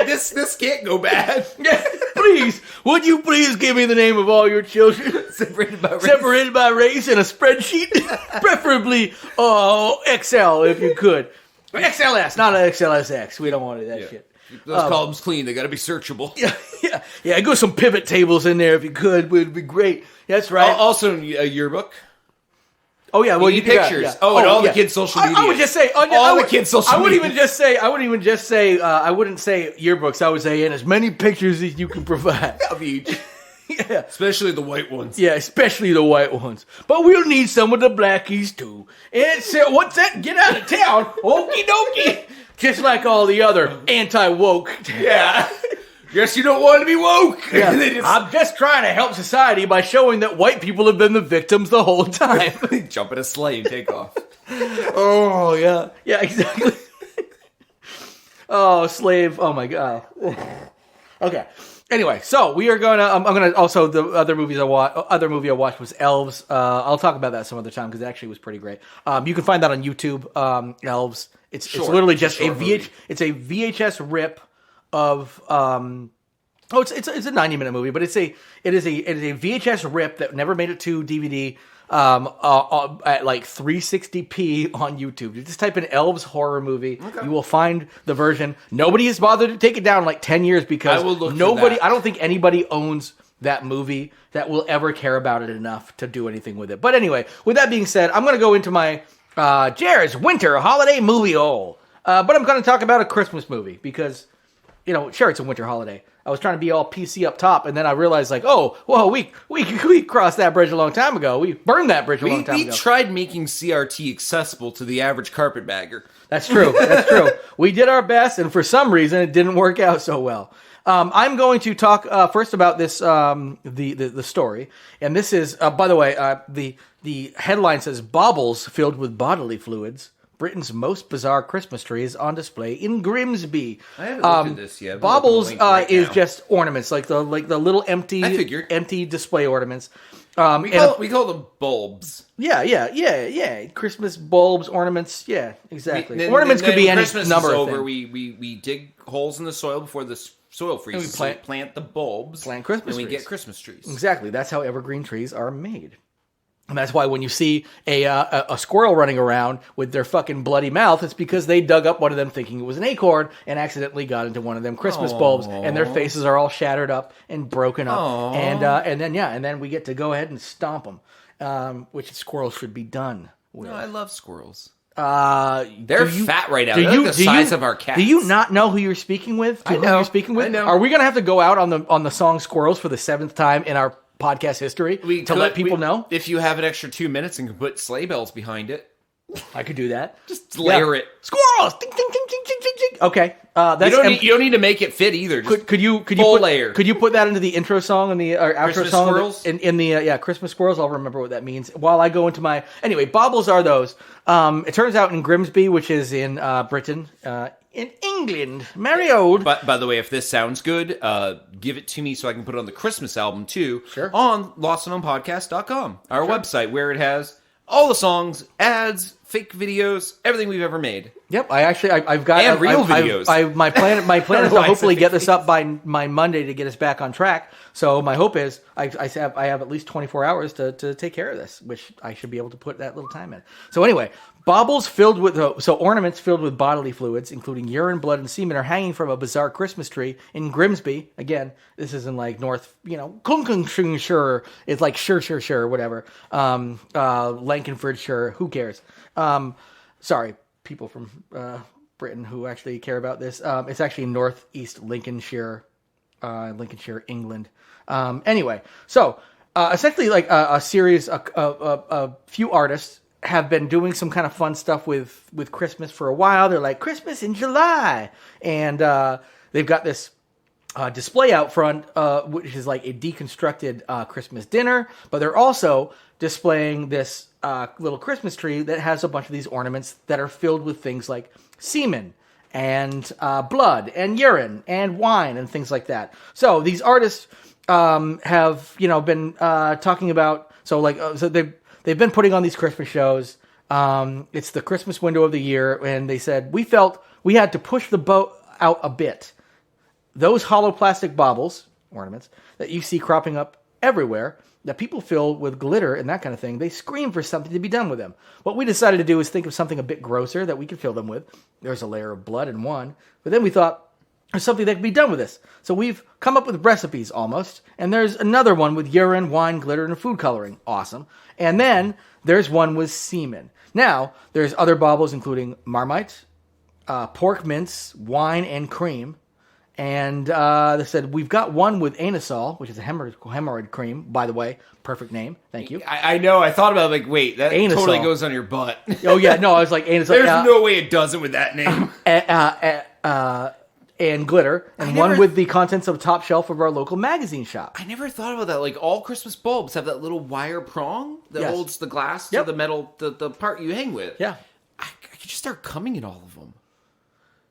This can't go bad. Yeah, please, would you please give me the name of all your children? Separated by race in a spreadsheet? Preferably XL if you could. XLS, not an XLSX. We don't want that shit. Keep those columns clean. They got to be searchable. Yeah. Go some pivot tables in there if you could. Would be great. That's right. Also, a yearbook. Oh yeah, well you pictures. Yeah. Oh, and all the kids' social media. I would just say all the kids' social media. I wouldn't say yearbooks. I would say in as many pictures as you can provide. Of each. Yeah, especially the white ones. Yeah, especially the white ones. But we'll need some of the blackies too. And so, what's that? Get out of town, okie dokie. Just like all the other anti-woke. Yeah. Guess you don't want to be woke. Yeah. I'm just trying to help society by showing that white people have been the victims the whole time. Jump in a sleigh and take off. Oh, yeah. Yeah, exactly. Oh, slave. Oh, my God. Okay. Anyway, so we are gonna. I'm gonna also the other movie I watched was Elves. I'll talk about that some other time because it actually was pretty great. You can find that on YouTube. Elves. It's literally just a VHS rip of it's a 90-minute movie, but it is a VHS rip that never made it to DVD at like 360p on YouTube. You just type in Elves horror movie, you will find the version. Nobody has bothered to take it down in like 10 years because I don't think anybody owns that movie that will ever care about it enough to do anything with it. But anyway, with that being said, I'm going to go into my Jared's winter holiday movie hole. But I'm going to talk about a Christmas movie because, sure, it's a winter holiday. I was trying to be all PC up top, and then I realized, we crossed that bridge a long time ago. We burned that bridge a long time ago. We tried making CRT accessible to the average carpetbagger. That's true. We did our best, and for some reason, it didn't work out so well. I'm going to talk first about this, the story, and this is, by the way, the headline says, "Baubles filled with bodily fluids. Britain's most bizarre Christmas tree is on display in Grimsby." I haven't looked at this yet. Baubles is just ornaments, like the little empty display ornaments. We call them bulbs. Yeah. Christmas bulbs, ornaments. Yeah, exactly. Ornaments could be any Christmas number is of over, things. We dig holes in the soil before the soil freezes. And we plant the bulbs. Plant Christmas trees. And we trees. get Christmas trees. Exactly. That's how evergreen trees are made. And that's why when you see a squirrel running around with their fucking bloody mouth, it's because they dug up one of them thinking it was an acorn and accidentally got into one of them Christmas bulbs, and their faces are all shattered up and broken up. And then we get to go ahead and stomp them, which squirrels should be done with. No, I love squirrels. They're fat right now. They're the size of our cats. Do you not know who you're speaking with? I know. I know. Are we going to have to go out on the song "Squirrels" for the 7th time in our podcast history to let people know? If you have an extra 2 minutes and can put sleigh bells behind it, I could do that. Just layer it. Squirrels. Ding, ding, ding, ding, ding, ding, ding. Okay. You don't need to make it fit either. Just could you layer. Could you put that into the intro song and the outro Christmas song squirrels? in the Christmas squirrels? I'll remember what that means while I go into my baubles are those. It turns out in Grimsby, which is in Britain, in England, merry old. But by the way, if this sounds good, give it to me so I can put it on the Christmas album too. Sure. On lostandknownpodcast.com, our website where it has all the songs, ads, fake videos, everything we've ever made. Yep, I've got real videos. My plan is to hopefully get this up by Monday to get us back on track. So my hope is I have at least 24 hours to take care of this, which I should be able to put that little time in. So anyway, baubles filled with ornaments filled with bodily fluids, including urine, blood, and semen, are hanging from a bizarre Christmas tree in Grimsby. Again, this is in like North, Clunkenshire. It's like sure, whatever. Lancashire, who cares? Sorry, people from Britain who actually care about this. It's actually northeast Lincolnshire, England. Anyway, so essentially, like a series, a few artists have been doing some kind of fun stuff with Christmas for a while. They're like Christmas in July, and they've got this display out front, which is like a deconstructed Christmas dinner, but they're also displaying this little Christmas tree that has a bunch of these ornaments that are filled with things like semen and blood and urine and wine and things like that. So these artists have been talking about so they've been putting on these Christmas shows It's the Christmas window of the year, and they said, we felt we had to push the boat out a bit. Those hollow plastic baubles, ornaments, that you see cropping up everywhere, that people fill with glitter and that kind of thing, they scream for something to be done with them. What we decided to do is think of something a bit grosser that we could fill them with. There's a layer of blood in one, but then we thought, there's something that can be done with this. So we've come up with recipes almost, and there's another one with urine, wine, glitter, and food coloring. Awesome. And then there's one with semen. Now, there's other baubles including Marmite, pork mince, wine, and cream. And they said, we've got one with anisole, which is a hemorrhoid cream, by the way. Perfect name. Thank you. I know. I thought about it, like, wait, that Anisole. Totally goes on your butt. Oh, yeah. No, I was like, anisole. There's no way it doesn't with that name. And glitter, and one with the contents of the top shelf of our local magazine shop. I never thought about that. Like, all Christmas bulbs have that little wire prong that holds the glass to the metal, the part you hang with. Yeah. I could just start coming in all of them.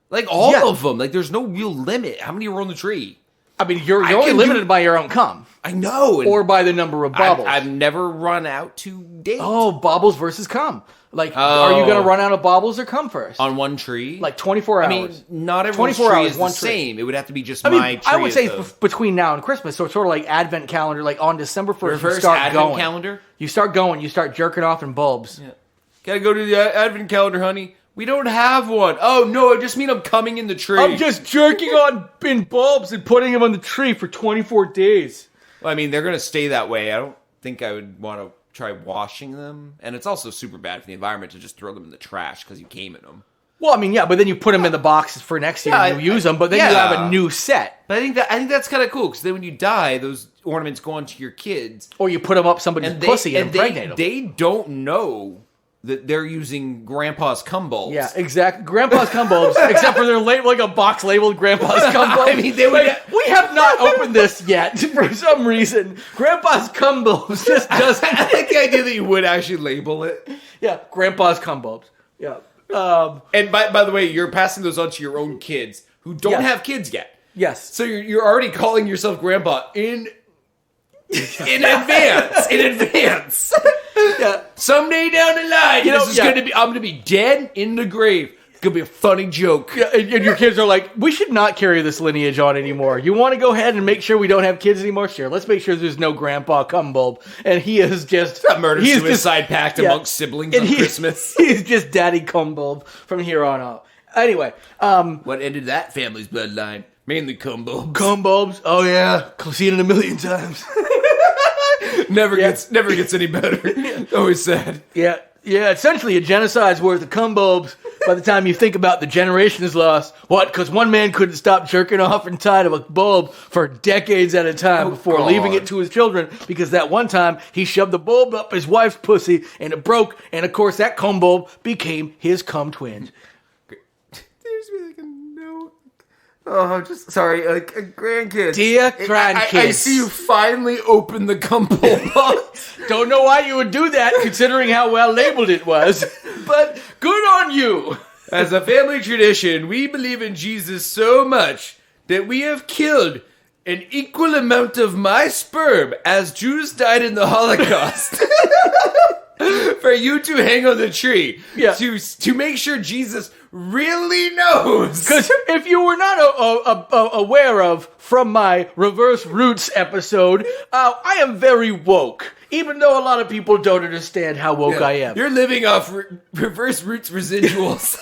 Like, all of them. Like, there's no real limit. How many are on the tree? I mean, you're only limited by your own cum. I know. Or by the number of baubles. I've never run out to date. Oh, baubles versus cum. Like, are you going to run out of baubles or cum first? On one tree? Like 24 hours. I mean, not everyone's 24 tree hours, is one the tree. same. It would have to be just my tree. I would say between now and Christmas. So it's sort of like Advent calendar. Like on December 1st, Reverse you start Advent going. calendar? You start going. You start jerking off in bulbs. Yeah. Gotta go to the Advent calendar, honey. We don't have one. Oh, no, I just mean I'm coming in the tree. I'm just jerking on in bulbs and putting them on the tree for 24 days. Well, I mean, they're going to stay that way. I don't think I would want to try washing them. And it's also super bad for the environment to just throw them in the trash because you came in them. Well, I mean, yeah, but then you put them in the boxes for next year and you use them, but then you have a new set. But I think that's kind of cool because then when you die, those ornaments go on to your kids. Or you put them up somebody's pussy and impregnate them. They don't know that they're using Grandpa's cum bulbs. Yeah, exactly. Grandpa's cum bulbs, except for they're like a box labeled Grandpa's cum bulbs. I mean, they would. We have not opened this yet for some reason. Grandpa's cum bulbs just doesn't. I like the idea that you would actually label it. Yeah, Grandpa's cum bulbs. Yeah. And by the way, you're passing those on to your own kids who don't have kids yet. Yes. So you're already calling yourself Grandpa in advance. In advance. Yeah. Someday down the line, I'm gonna be dead in the grave. It's gonna be a funny joke. Yeah, and your kids are like, we should not carry this lineage on anymore. You want to go ahead and make sure we don't have kids anymore? Sure. Let's make sure there's no Grandpa cum bulb. And he is just a murder-suicide pact amongst siblings on Christmas. He's just Daddy cum bulb from here on out. Anyway, what ended that family's bloodline? Mainly cum bulbs. Cum bulbs? Oh yeah, seen it a million times. Never gets any better. Always sad. Yeah. Essentially, a genocide's worth of cum bulbs. By the time you think about the generation is lost, what? Because one man couldn't stop jerking off inside of a bulb for decades at a time before leaving it to his children. Because that one time he shoved the bulb up his wife's pussy and it broke, and of course that cum bulb became his cum twin. There's like a note. Oh, just sorry, like a grandkid. Dear grandkids. I see you finally open the cum bulb box. Don't know why you would do that, considering how well labeled it was. But good on you. As a family tradition, we believe in Jesus so much that we have killed an equal amount of my sperm as Jews died in the Holocaust. For you to hang on the tree. Yeah. To make sure Jesus really knows. Because if you were not aware of from my Reverse Roots episode, I am very woke. Even though a lot of people don't understand how woke I am. You're living off Reverse Roots residuals.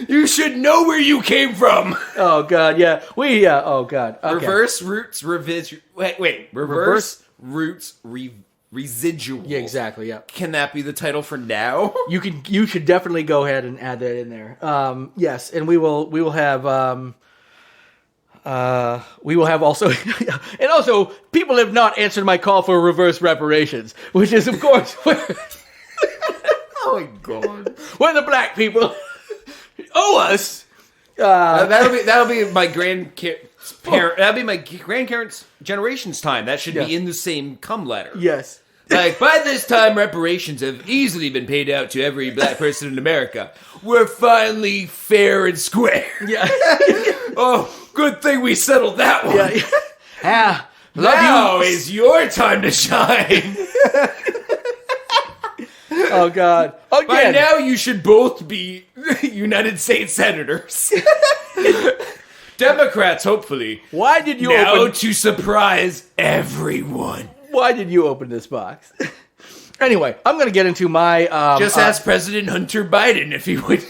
You should know where you came from. Oh, God, yeah. Oh, God. Okay. Reverse Roots Wait. Reverse Roots Residuals. Yeah, exactly, yeah. Can that be the title for now? You should definitely go ahead and add that in there. Yes, and we will have also, and also, people have not answered my call for reverse reparations, which is, of course, oh my God, when the black people owe us. That'll be my that'll be my grandparents' generation's time. That should be in the same cum letter. Yes. Like, by this time, reparations have easily been paid out to every black person in America. We're finally fair and square. Yeah. Oh, good thing we settled that one. Yeah. Now is your time to shine. Oh, God. By Again. now, you should both be United States senators. Democrats, hopefully. Why did you now open... to surprise everyone. Why did you open this box? Anyway, I'm going to get into my... Just ask President Hunter Biden if he would...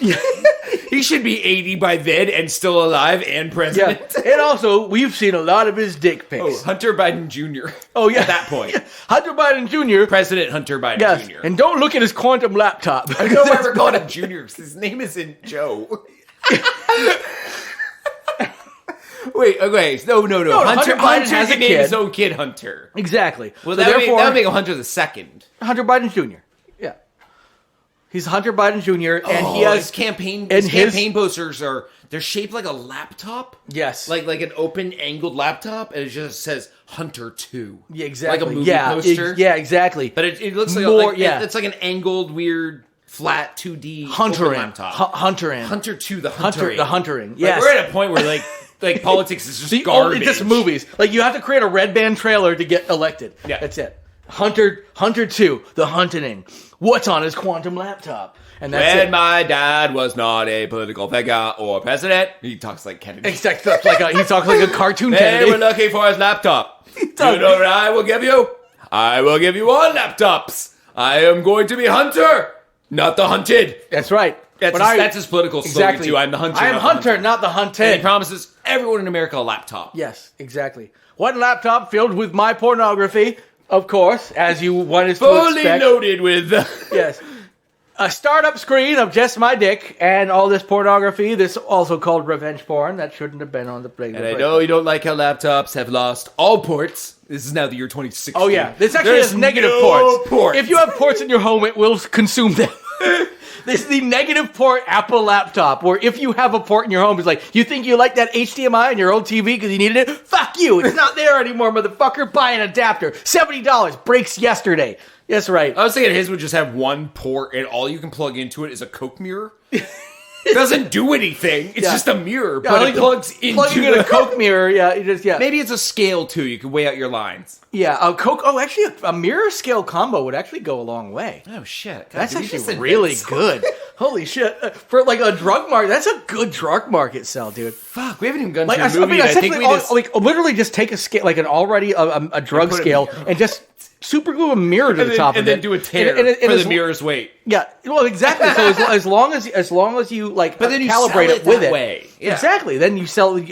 He should be 80 by then and still alive and president. Yeah. And also, we've seen a lot of his dick pics. Oh, Hunter Biden Jr. Oh, yeah. At that point. Yeah. Hunter Biden Jr. President Hunter Biden Yes. Jr. And don't look at his quantum laptop. I know why we're calling him Junior, because his name isn't Joe. Wait, okay. No. Hunter Biden has a named kid. his own kid Hunter. Exactly. Well, so that therefore, would make him Hunter the second. Hunter Biden Jr. Yeah. He's Hunter Biden Jr. and he has his campaign. and His campaign posters they're shaped like a laptop. Yes. like an open angled laptop, and it just says Hunter 2. Yeah, exactly. Like a movie poster. Yeah, exactly. But it looks like More, yeah. it's like an angled, weird, flat 2D Hunter open laptop. Hunter. Hunter 2, the Hunter. The Huntering. Yes. We're at a point where like politics is just garbage. It's just movies. Like you have to create a red band trailer to get elected. Yeah. That's it. Hunter 2, the Hunting. What's on his quantum laptop? And that's When it. my dad was not a political figure or president, he talks like Kennedy. Exactly. He talks like a cartoon They Kennedy. were looking for his laptop. You does. know what I will give you? I will give you all laptops. I am going to be Hunter, not the hunted. That's right. That's his political slogan too. I'm the hunter. I am not the Hunter, hunted. not the And hunted. he promises everyone in America a laptop. Yes, exactly. One laptop filled with my pornography, of course, as you wanted to Fully expect. loaded with... Yes. A startup screen of just my dick and all this pornography, this also called revenge porn, that shouldn't have been on the plate. And I know you don't like how laptops have lost all ports. This is now the year 2016. Oh yeah, this actually There's has negative no ports. If you have ports in your home, it will consume them. This is the negative port Apple laptop, where if you have a port in your home, it's like, you think you like that HDMI in your old TV because you needed it? Fuck you, it's not there anymore, motherfucker. Buy an adapter. $70, breaks yesterday. That's right. I was thinking his would just have one port and all you can plug into it is a Coke mirror. It doesn't do anything. It's just a mirror, but it plugs into plugging in a Coke mirror. Yeah, Maybe it's a scale too. You can weigh out your lines. Yeah, a Coke. Oh, actually, a mirror scale combo would actually go a long way. Oh shit, God, That's did we actually just invent really something? good. Holy shit! For like a drug market, that's a good drug market sell, dude. Fuck, we haven't even gone Like to a movie. I think we just like literally just take a scale, like an already a drug put a scale, mirror and just super glue a mirror to the top and of it, then do a tear And for as- the mirror's weight. Yeah, well, exactly. So as long as you like, But then you calibrate sell it with that it, way. Yeah. exactly. Then you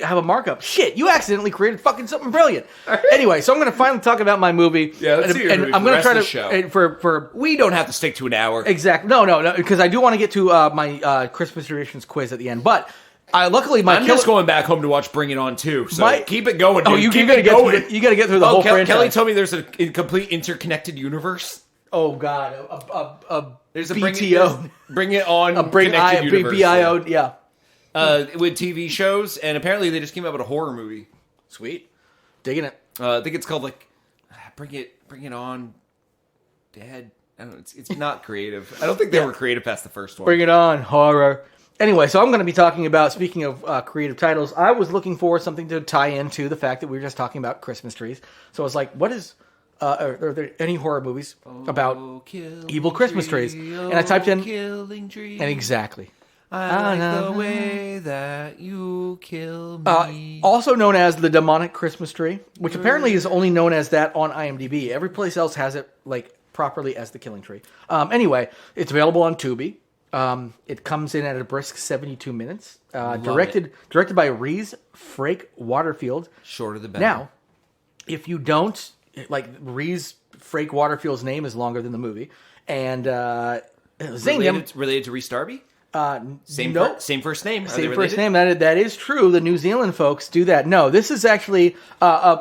have a markup. Shit, you accidentally created fucking something brilliant. Anyway, so I'm going to finally talk about my movie. Yeah, let's see your movie I'm for the going to rest try of to the show. for We don't have to stick to an hour. exact. No, because I do want to get to my Christmas traditions quiz at the end, but. Luckily, my I'm just going back home to watch Bring It On too. So keep it going. Dude. Oh, you keep gotta it get going. you got to get through the whole franchise. Kelly told me there's a complete interconnected universe. Oh God, There's a BTO, Bring It On Bring connected universe. BIO, yeah. With TV shows, and apparently they just came out with a horror movie. Sweet, digging it. I think it's called like Bring It On, Dead. I don't know, it's not creative. I don't think they were creative past the first one. Bring it on, horror. Anyway, so I'm going to be talking about, speaking of creative titles, I was looking for something to tie into the fact that we were just talking about Christmas trees. So I was like, what is, are there any horror movies about evil Christmas trees? And I typed in, killing tree. and exactly. I like the way that you kill me. Also known as the demonic Christmas tree, which apparently is only known as that on IMDb. Every place else has it like properly as the killing tree. Anyway, it's available on Tubi. It comes in at a brisk 72 minutes. Directed by Reese Frake Waterfield. Shorter the better. Now, if you don't like, Reese Frake Waterfield's name is longer than the movie, and related to Reese Darby? Same first name. Are they Same related? first name. That is true. The New Zealand folks do that. No, this is actually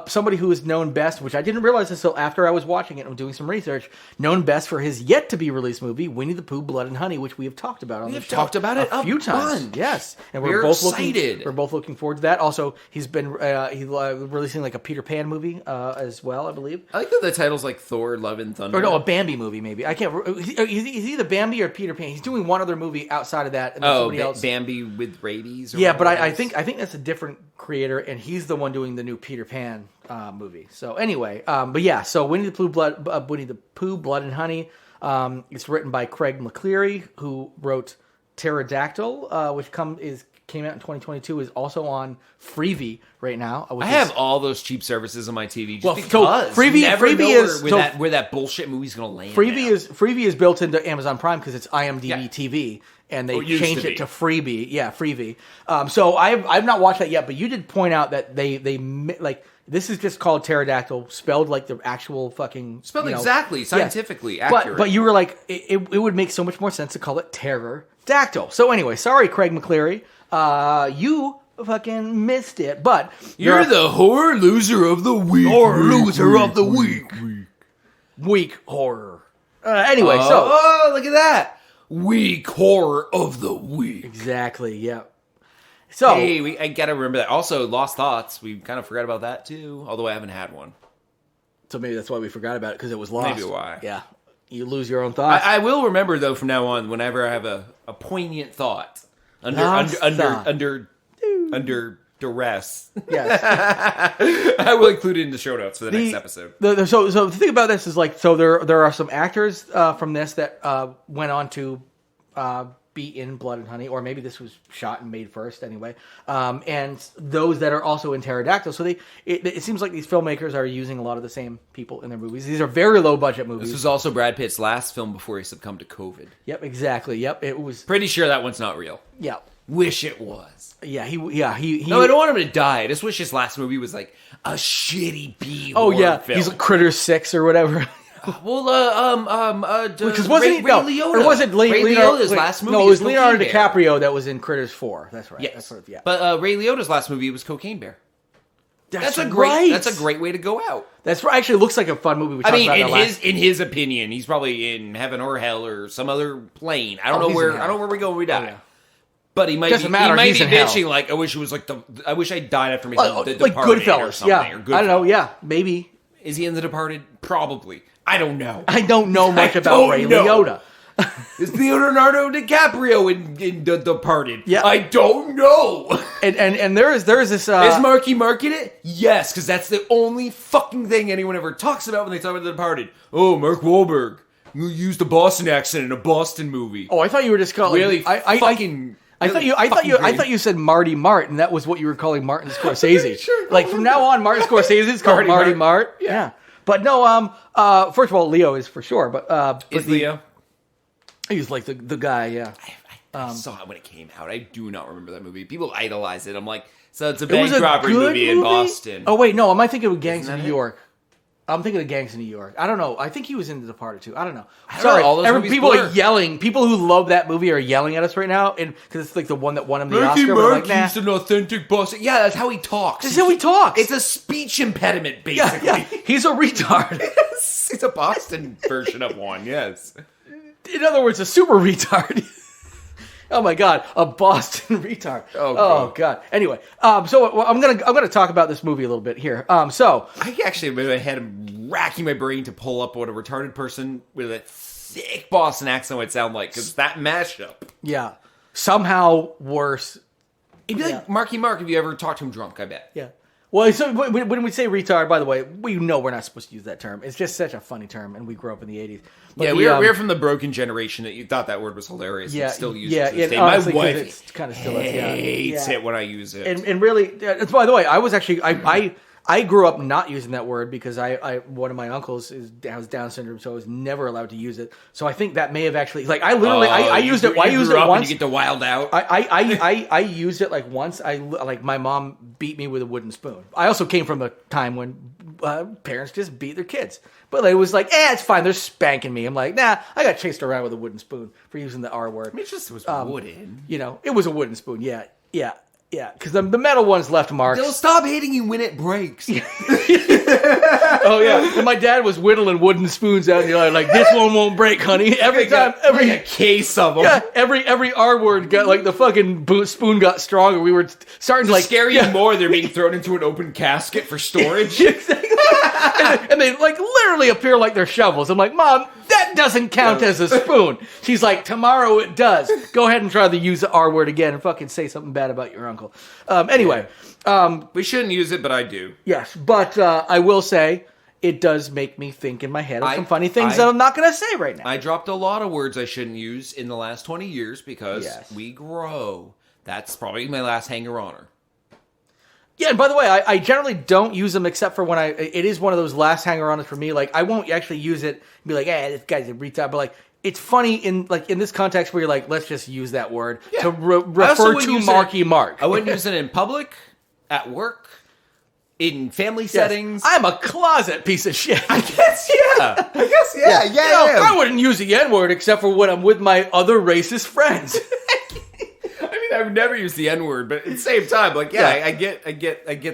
somebody who is known best, which I didn't realize until after I was watching it and doing some research, known best for his yet-to-be-released movie, Winnie the Pooh, Blood and Honey, which we have talked about on the show. talked about it a few times. bunch. Yes. And We're both excited. We're both looking forward to that. Also, he's been releasing like a Peter Pan movie as well, I believe. I like that the title's like Thor, Love and Thunder. Or no, a Bambi movie maybe. I can't. Is either Bambi or Peter Pan. He's doing one other movie outside of that. And then somebody else. Bambi with rabies? Or Yeah, but whatever I it is. think that's a different creator, and he's the one doing the new Peter Pan movie. So anyway, but yeah, so Winnie the Pooh, Blood and Honey. It's written by Craig McCleary, who wrote Pterodactyl, which came out in 2022, is also on Freevee right now. I have all those cheap services on my TV just because. So Freevee is where that bullshit movie's going to land. Freevee is built into Amazon Prime because it's IMDb TV, and they changed it to Freebie. Yeah, Freevee. So I've not watched that yet, but you did point out that they like. This is just called Pterodactyl, spelled like the actual fucking... exactly, scientifically accurate. But you were like, it would make so much more sense to call it Terror-dactyl. So anyway, sorry, Craig McCleary. You fucking missed it, but... You're the horror loser of the week. Horror loser of the week. Week horror. Anyway, so... Oh, look at that. Week horror of the week. Exactly, yeah. So, hey, I gotta remember that. Also, Lost Thoughts. We kind of forgot about that too. Although I haven't had one. So maybe that's why we forgot about it, because it was lost. Maybe why. Yeah, you lose your own thoughts. I will remember though from now on. Whenever I have a poignant thought under duress, yes, I will include it in the show notes for the next episode. So the thing about this is there are some actors from this that went on to be in Blood and Honey, or maybe this was shot and made first anyway, and those that are also in Pterodactyl. So it seems like these filmmakers are using a lot of the same people in their movies. These are very low budget movies. This was also Brad Pitt's last film before he succumbed to COVID. Yep, exactly. Yep, it was. Pretty sure that one's not real. Yeah, wish it was. Yeah, he. No, I don't want him to die. I just wish his last movie was like a shitty B horror film. He's like Critters 6 or whatever. Well, because wasn't Ray Liotta? Or was it Ray Liotta's last movie? No, it was Leonardo DiCaprio that was in Critters 4. That's right. Yes. That's right. But Ray Liotta's last movie was Cocaine Bear. That's a great way to go out. That's right. Actually, looks like a fun movie. In his opinion, he's probably in heaven or hell or some other plane. I don't know where we go when we die. Oh, yeah. But he might be bitching like, I wish it was like I wish I died after making The Departed Goodfellas or something. Yeah. Or Goodfellas. I don't know. Yeah, maybe. Is he in The Departed? Probably. I don't know. I don't know much about Ray Liotta. Is Leonardo DiCaprio in The Departed? Yeah. I don't know. And there is this... Is Marky Mark in it? Yes, because that's the only fucking thing anyone ever talks about when they talk about The Departed. Oh, Mark Wahlberg. You used a Boston accent in a Boston movie. Oh, I thought you were just calling... Really I thought you said Marty Mart, and that was what you were calling Martin Scorsese. Sure, like from now on, Martin Scorsese is called Marty Mart. Yeah. But no, first of all, Leo is for sure. But is Leo? He's like the guy. Yeah. I saw it when it came out. I do not remember that movie. People idolize it. I'm like, so it's a bank robbery movie in Boston. Oh wait, no, am I thinking of Gangs of New York? I'm thinking of Gangs of New York. I don't know. I think he was in The Departed too. I don't know. Sorry, people are yelling. People who love that movie are yelling at us right now, and because it's like the one that won him the Oscar. Mark, he's an authentic Boston. Yeah, that's how he talks. That's how he talks. It's a speech impediment, basically. Yeah. He's a retard. It's a Boston version of one. Yes. In other words, a super retard. Oh my God, a Boston retard. Oh God. Anyway, so I'm gonna talk about this movie a little bit here. So I actually had racking my brain to pull up what a retarded person with a thick Boston accent would sound like, because that mashup. Yeah, somehow worse. It'd be like Marky Mark if you ever talked to him drunk. I bet. Yeah. Well, so when we say retard, by the way, we know we're not supposed to use that term. It's just such a funny term, and we grew up in the 80s. But we're from the broken generation that you thought that word was hilarious. Yeah, and still use it. To this day. My wife it's kind of still hates it when I use it. And really, by the way, I was actually I grew up not using that word because one of my uncles has Down syndrome, so I was never allowed to use it. So I think that may have actually I literally I used it. I used it once. You get to wild out. I used it like once. My mom beat me with a wooden spoon. I also came from a time when parents just beat their kids, but it was like, it's fine. They're spanking me. I'm like, nah. I got chased around with a wooden spoon for using the R word. I mean, it just was wooden. It was a wooden spoon. Yeah. Yeah, because the metal ones left marks. They'll stop hitting you when it breaks. Oh, yeah. And my dad was whittling wooden spoons out, and you're like, this one won't break, honey. Every a case of them. Yeah, every R word got, like, the fucking spoon got stronger. We were starting to, like... Scary more, they're being thrown into an open casket for storage. Exactly. and they, like, literally appear like they're shovels. I'm like, Mom, that doesn't count as a spoon. She's like, tomorrow it does. Go ahead and try to use the R word again and fucking say something bad about your uncle. Anyway. We shouldn't use it, but I do. Yes, but I will say, it does make me think in my head of some funny things I- that I'm not going to say right now. I dropped a lot of words I shouldn't use in the last 20 years because Yes. we grow. That's probably my last hanger-oner. Yeah, and by the way, I generally don't use them except for when it is one of those last hanger-ons for me. Like, I won't actually use it and be like, this guy's a retard. But, like, it's funny in this context where you're like, let's just use that word to refer to Marky Mark. I wouldn't use it in public, at work, in family settings. I'm a closet piece of shit. I guess, yeah. You know, I wouldn't use the N-word except for when I'm with my other racist friends. I would never use the N-word, but at the same time, like, I get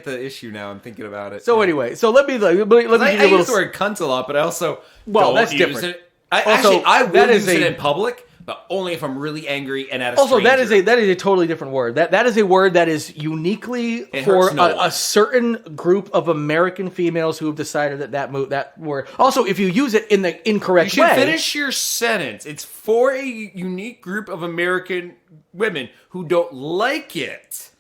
the issue now. I'm thinking about it. So anyway, so let me give you a little... I use the word cunt a lot, but I also that's use different. it. I will use it in public, but only if I'm really angry and at a Also, stranger. that is a totally different word. That is a word that is uniquely for a certain group of American females who have decided that word. Also, if you use it in the incorrect way, you should finish your sentence. It's for a unique group of American women who don't like it,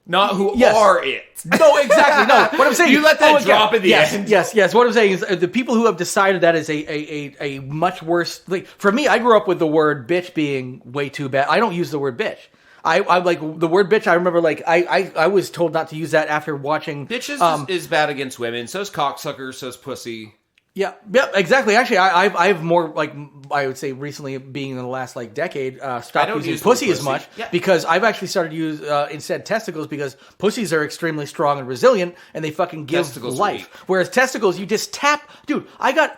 not who are it. No, exactly. No, what I'm saying, you let that drop at the end. Yes. What I'm saying is the people who have decided that is a much worse. Like, for me, I grew up with the word bitch being way too bad. I don't use the word bitch. I like the word bitch. I remember, like, I was told not to use that after watching. Bitch is bad against women. So's cocksucker. So's pussy. Yeah, exactly. Actually, I've more, like, I would say recently, being in the last, like, decade, stopped using pussy as much because I've actually started to use instead testicles, because pussies are extremely strong and resilient and they fucking give Testicles life. Whereas testicles, you just tap. Dude, I got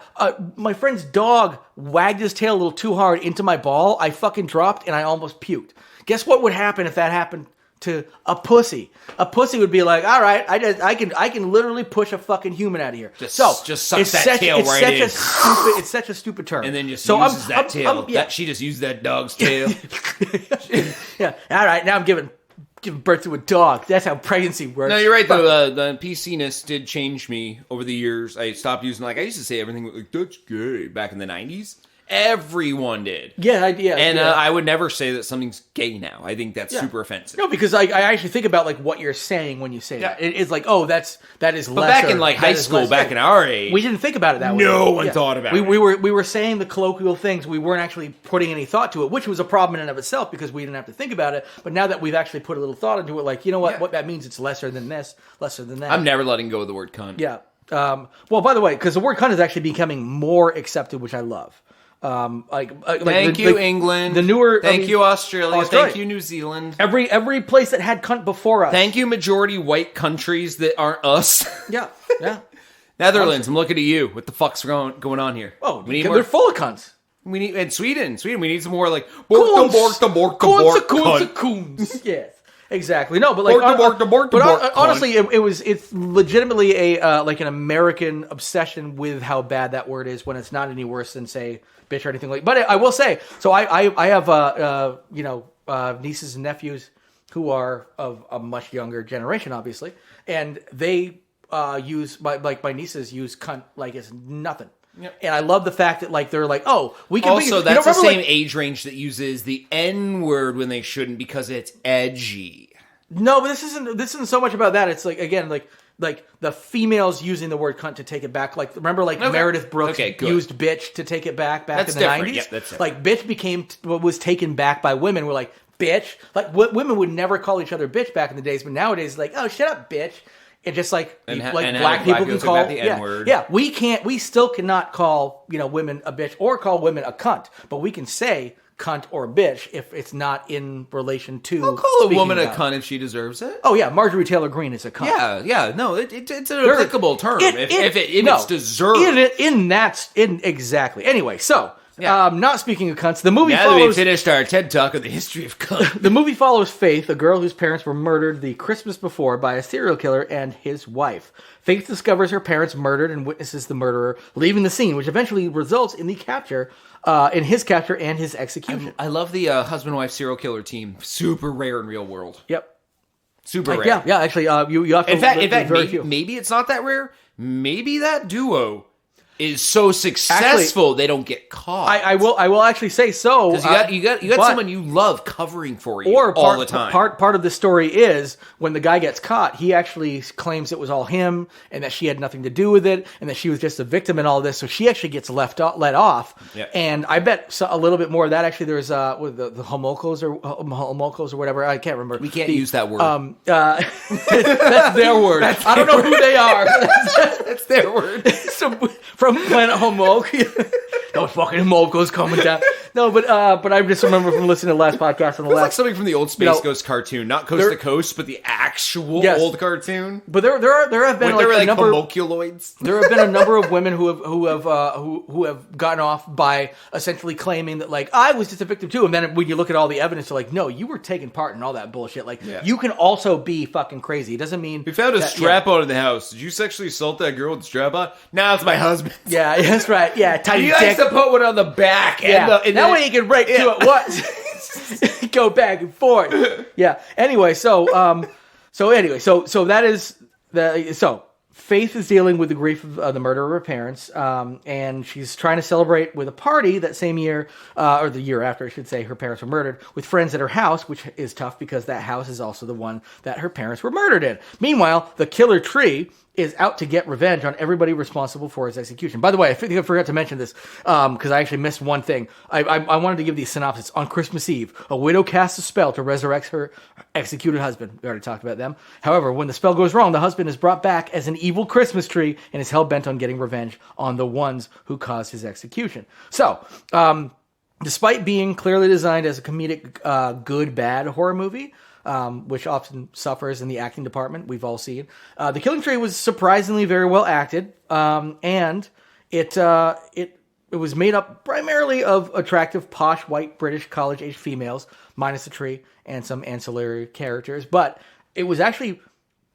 my friend's dog wagged his tail a little too hard into my ball. I fucking dropped and I almost puked. Guess what would happen if that happened to a pussy? A pussy would be like, all right, I can literally push a fucking human out of here. Just suck that tail right in. It's such a stupid term. And then just uses that tail. She just used that dog's tail. Yeah. All right, now I'm giving birth to a dog. That's how pregnancy works. No, you're right, though. The PC-ness did change me over the years. I stopped using, like, I used to say everything like, that's gay back in the 90s. Everyone did. Yeah. And I would never say that something's gay now. I think that's super offensive. No, because I actually think about, like, what you're saying when you say that. It's like, oh, that is lesser. But back in, like, high school, back in our age, we didn't think about it that way. No one thought about it. We were saying the colloquial things. We weren't actually putting any thought to it, which was a problem in and of itself because we didn't have to think about it. But now that we've actually put a little thought into it, like, you know what that means, it's lesser than this, lesser than that. I'm never letting go of the word cunt. Yeah. Well, by the way, because the word cunt is actually becoming more accepted, which I love. Thank you, England. The newer. Thank you, Australia. Thank you, New Zealand. Every place that had cunt before us. Thank you, majority white countries that aren't us. Yeah. Netherlands, I'm looking at you. What the fuck's going on here? Oh, they're full of cunts. We need, and Sweden, we need some more, like, Coons. Yes. Exactly. No, but like, honestly, it's legitimately like an American obsession with how bad that word is when it's not any worse than, say, bitch or anything like. But I will say, so I have nieces and nephews who are of a much younger generation, obviously, and they use my nieces use cunt like it's nothing. Yep. And I love the fact that, like, they're like, oh, we can. Also, that's the same age range that uses the N word when they shouldn't because it's edgy. No, but this isn't so much about that. It's like, again, like the females using the word cunt to take it back. Like, remember, like, Meredith Brooks used bitch to take it back in the 90s. Yep, that's like, bitch became what was taken back by women. We're like, bitch. Like, women would never call each other bitch back in the days, but nowadays, like, oh, shut up, bitch. And just like black people can call the N-word. Yeah, we still cannot call women a bitch or call women a cunt, but we can say cunt or bitch if it's not in relation to. I'll call a woman a cunt if she deserves it. Oh yeah, Marjorie Taylor Greene is a cunt. Yeah, no, it's an applicable term if it's deserved. Exactly. Anyway, so. Not speaking of cunts, the movie now follows... that we finished our TED Talk of the history of cunt. The movie follows Faith, a girl whose parents were murdered the Christmas before by a serial killer and his wife. Faith discovers her parents murdered and witnesses the murderer leaving the scene, which eventually results in his capture and his execution. I love the husband-wife serial killer team. Super rare in real world. Yep. Super rare. Yeah, actually, you have to... In fact, maybe it's not that rare. Maybe that duo is so successful they don't get caught. I will actually say so. You got someone you love covering for you all the time. Part of the story is when the guy gets caught, he actually claims it was all him and that she had nothing to do with it and that she was just a victim in all this. So she actually gets let off. Yeah. And I bet a little bit more of that. Actually, there's with the homocos or whatever. I can't remember. We can't use that word. That's their word. I don't know who they are. That's their word. So, from Planet Homoke. Those fucking homocos coming down. No, but I just remember from listening to the last podcast on the last. Like something from the old Space Ghost cartoon, not Coast to Coast, but the actual old cartoon. But there have been like a number homunculoids. There have been a number of women who have gotten off by essentially claiming that like I was just a victim too, and then when you look at all the evidence, you're like, no, you were taking part in all that bullshit. Like you can also be fucking crazy. It doesn't mean we found a strap on in the house. Did you sexually assault that girl with the strap on? Now it's my husband. Yeah, that's right. Yeah, tiny you guys to put one on the back. Yeah, that way you can break two at once. Go back and forth. Yeah. Anyway, so that is the so. Faith is dealing with the grief of the murder of her parents, and she's trying to celebrate with a party that same year, or the year after, I should say, her parents were murdered, with friends at her house, which is tough because that house is also the one that her parents were murdered in. Meanwhile, the killer tree is out to get revenge on everybody responsible for his execution. By the way, I think I forgot to mention this because I actually missed one thing. I wanted to give the synopsis. On Christmas Eve, a widow casts a spell to resurrect her executed husband. We already talked about them. However, when the spell goes wrong, the husband is brought back as an evil Christmas tree and is hell-bent on getting revenge on the ones who caused his execution. So, despite being clearly designed as a comedic good-bad horror movie, which often suffers in the acting department, we've all seen. The Killing Tree was surprisingly very well acted, and it was made up primarily of attractive, posh, white, British, college-age females, minus the tree and some ancillary characters. But it was actually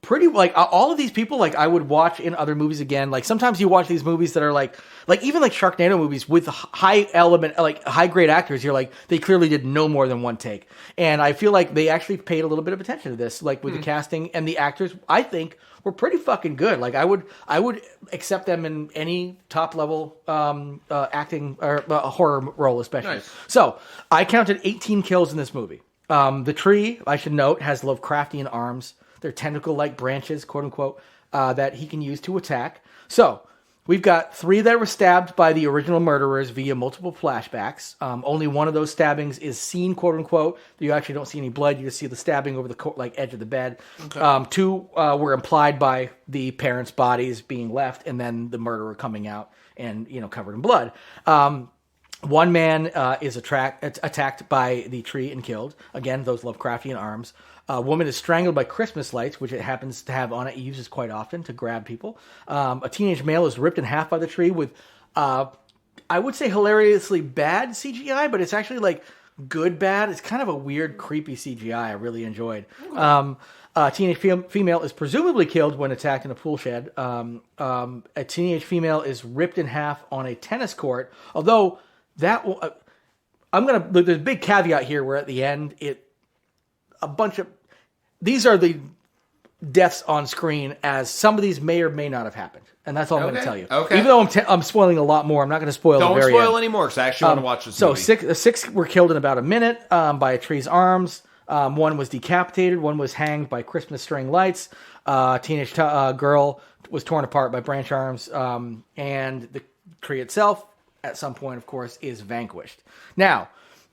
pretty, like, all of these people, like, I would watch in other movies again. Like, sometimes you watch these movies that are like even like Sharknado movies with high element, like high grade actors, you're like, they clearly did no more than one take. And I feel like they actually paid a little bit of attention to this, like with the casting and the actors, I think were pretty fucking good. Like I would accept them in any top level acting or horror role, especially. Nice. So I counted 18 kills in this movie. The tree, I should note, has Lovecraftian arms. They're tentacle-like branches, quote unquote, that he can use to attack. So we've got 3 that were stabbed by the original murderers via multiple flashbacks. Only one of those stabbings is seen, quote unquote. You actually don't see any blood. You just see the stabbing over the edge of the bed. Okay. 2 were implied by the parents' bodies being left, and then the murderer coming out and covered in blood. One man is attacked by the tree and killed. Again, those Lovecraftian arms. A woman is strangled by Christmas lights, which it happens to have on it. It uses quite often to grab people. A teenage male is ripped in half by the tree with, I would say, hilariously bad CGI, but it's actually like good bad. It's kind of a weird, creepy CGI I really enjoyed. A teenage female is presumably killed when attacked in a pool shed. A teenage female is ripped in half on a tennis court, although that there's a big caveat here where at the end these are the deaths on screen, as some of these may or may not have happened, and that's all I'm going to tell you. Okay. Even though I'm spoiling a lot more, I'm not going to spoil. Don't the very spoil end. anymore, because I actually want to watch this movie. So 6 were killed in about a minute by a tree's arms. One was decapitated. One was hanged by Christmas string lights. Teenage girl was torn apart by branch arms, and the tree itself, at some point, of course, is vanquished. Now,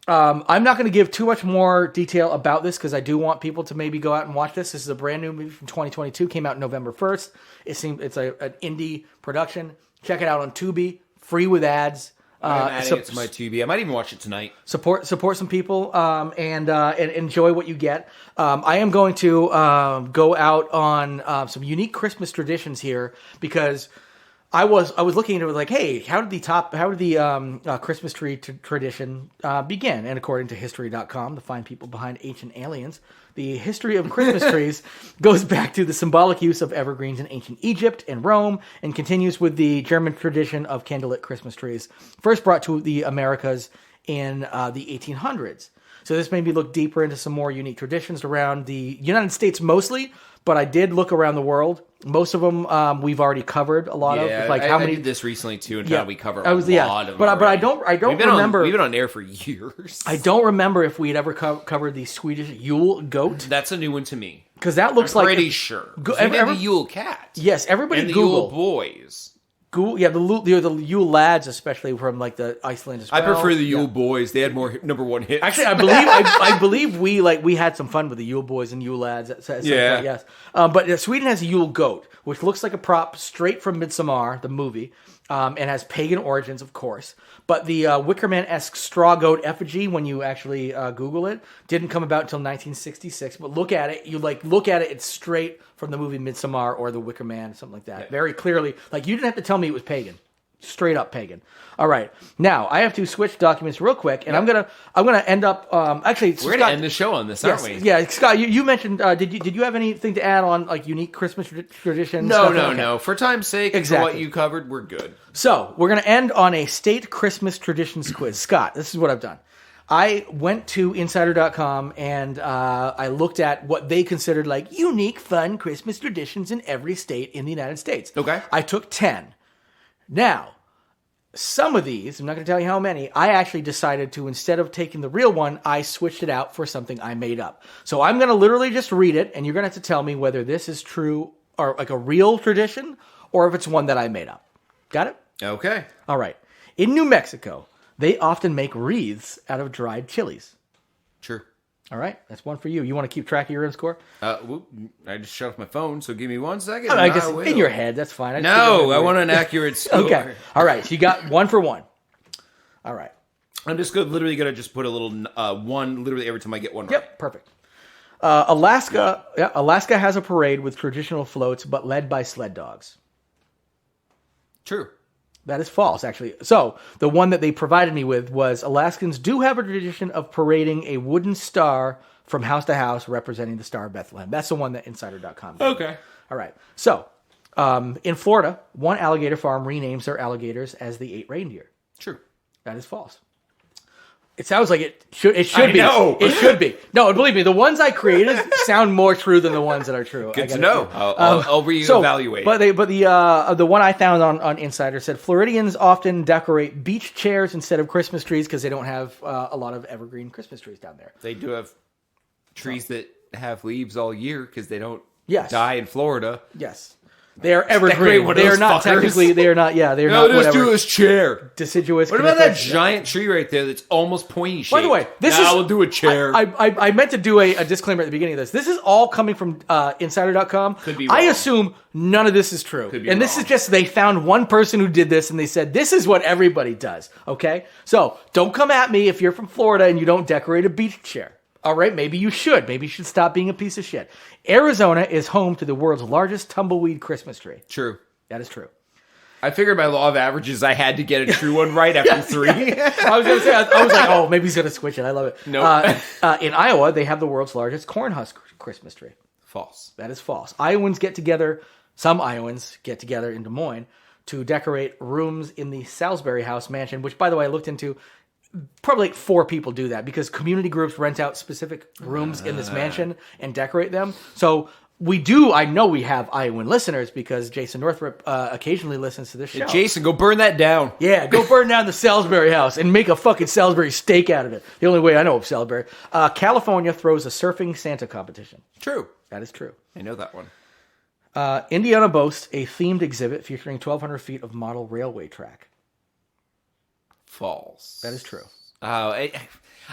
I'm not going to give too much more detail about this because I do want people to maybe go out and watch this. This is a brand new movie from 2022. Came out November 1st. It's an indie production. Check it out on Tubi, free with ads. I'm adding it to my Tubi. I might even watch it tonight. Support some people and enjoy what you get. I am going to go out on some unique Christmas traditions here because I was looking into it like, hey, how did the Christmas tree tradition begin? And according to History.com, the fine people behind Ancient Aliens, the history of Christmas trees goes back to the symbolic use of evergreens in ancient Egypt and Rome, and continues with the German tradition of candlelit Christmas trees, first brought to the Americas in the 1800s. So this made me look deeper into some more unique traditions around the United States mostly, but I did look around the world. Most of them we've already covered a lot of. Like how many? I did this recently too, and how we cover a lot of. But I don't remember. We've been on air for years. I don't remember if we had ever covered the Swedish Yule goat. That's a new one to me. Because that looks like pretty sure. We did the Yule cat. Yes, everybody and the Google Yule boys. Google, the Yule lads, especially from like the Iceland as well. I prefer the Yule boys. They had more #1 hits. Actually, I believe we had some fun with the Yule boys and Yule lads. Yeah. Yes. But Sweden has a Yule goat, which looks like a prop straight from Midsommar, the movie, and has pagan origins, of course. But the Wickerman-esque straw goat effigy, when you actually Google it, didn't come about until 1966. But look at it. It's straight from the movie Midsommar or the Wicker Man, something like that. Yeah. Very clearly. Like, you didn't have to tell me it was pagan. Straight up pagan. All right. Now, I have to switch documents real quick, and I'm gonna end up actually we're gonna end the show on this, aren't we? Yeah, Scott, you mentioned did you have anything to add on like unique Christmas traditions? No. For time's sake, exactly. For what you covered, we're good. So, we're gonna end on a state Christmas traditions quiz. Scott, this is what I've done. I went to Insider.com and I looked at what they considered like unique, fun Christmas traditions in every state in the United States. Okay. I took 10. Now, some of these, I'm not going to tell you how many, I actually decided to, instead of taking the real one, I switched it out for something I made up. So I'm going to literally just read it, and you're going to have to tell me whether this is true or like a real tradition or if it's one that I made up. Got it? Okay. All right. In New Mexico, they often make wreaths out of dried chilies. Sure. All right. That's one for you. You want to keep track of your own score? I just shut off my phone, so give me 1 second. I guess in your head, that's fine. I want an accurate score. Okay. All right. So you got 1 for 1. All right. I'm just literally going to just put a little 1 literally every time I get one right. Yep. Perfect. Alaska has a parade with traditional floats, but led by sled dogs. True. That is false, actually. So, the one that they provided me with was Alaskans do have a tradition of parading a wooden star from house to house representing the Star of Bethlehem. That's the one that Insider.com did. Okay. All right. So, in Florida, one alligator farm renames their alligators as the 8 reindeer. True. That is false. It sounds like it should be. Know. It should be. No, believe me, the ones I created sound more true than the ones that are true. Good to know. I'll reevaluate. But the one I found on Insider said Floridians often decorate beach chairs instead of Christmas trees because they don't have a lot of evergreen Christmas trees down there. They do have trees that have leaves all year because they don't Yes. die in Florida. Yes. They are evergreen. One of They are those not fuckers. technically. They are not. Yeah, they're No, not. let's Whatever. do this chair. Deciduous. What about that coniferous- giant tree right there that's almost pointy shaped? By the way, we'll do a chair. I meant to do a disclaimer at the beginning of this. This is all coming from Insider.com. Could be I wrong. assume none of this is true. Could be and this wrong. is just they found one person who did this and they said, this is what everybody does. Okay? So don't come at me if you're from Florida and you don't decorate a beach chair. All right, maybe you should. Maybe you should stop being a piece of shit. Arizona is home to the world's largest tumbleweed Christmas tree. True. That is true. I figured by law of averages I had to get a true one right after 3. I was going to say, I was like, oh, maybe he's going to switch it. I love it. Nope. In Iowa, they have the world's largest corn husk Christmas tree. False. That is false. Some Iowans get together in Des Moines to decorate rooms in the Salisbury House mansion, which, by the way, I looked into. Probably like 4 people do that because community groups rent out specific rooms in this mansion and decorate them. So I know we have Iowan listeners because Jason Northrup occasionally listens to this show. Jason, go burn that down. Yeah, go burn down the Salisbury House and make a fucking Salisbury steak out of it. The only way I know of Salisbury. California throws a surfing Santa competition. True. That is true. I know that one. Indiana boasts a themed exhibit featuring 1,200 feet of model railway track. False. That is true. I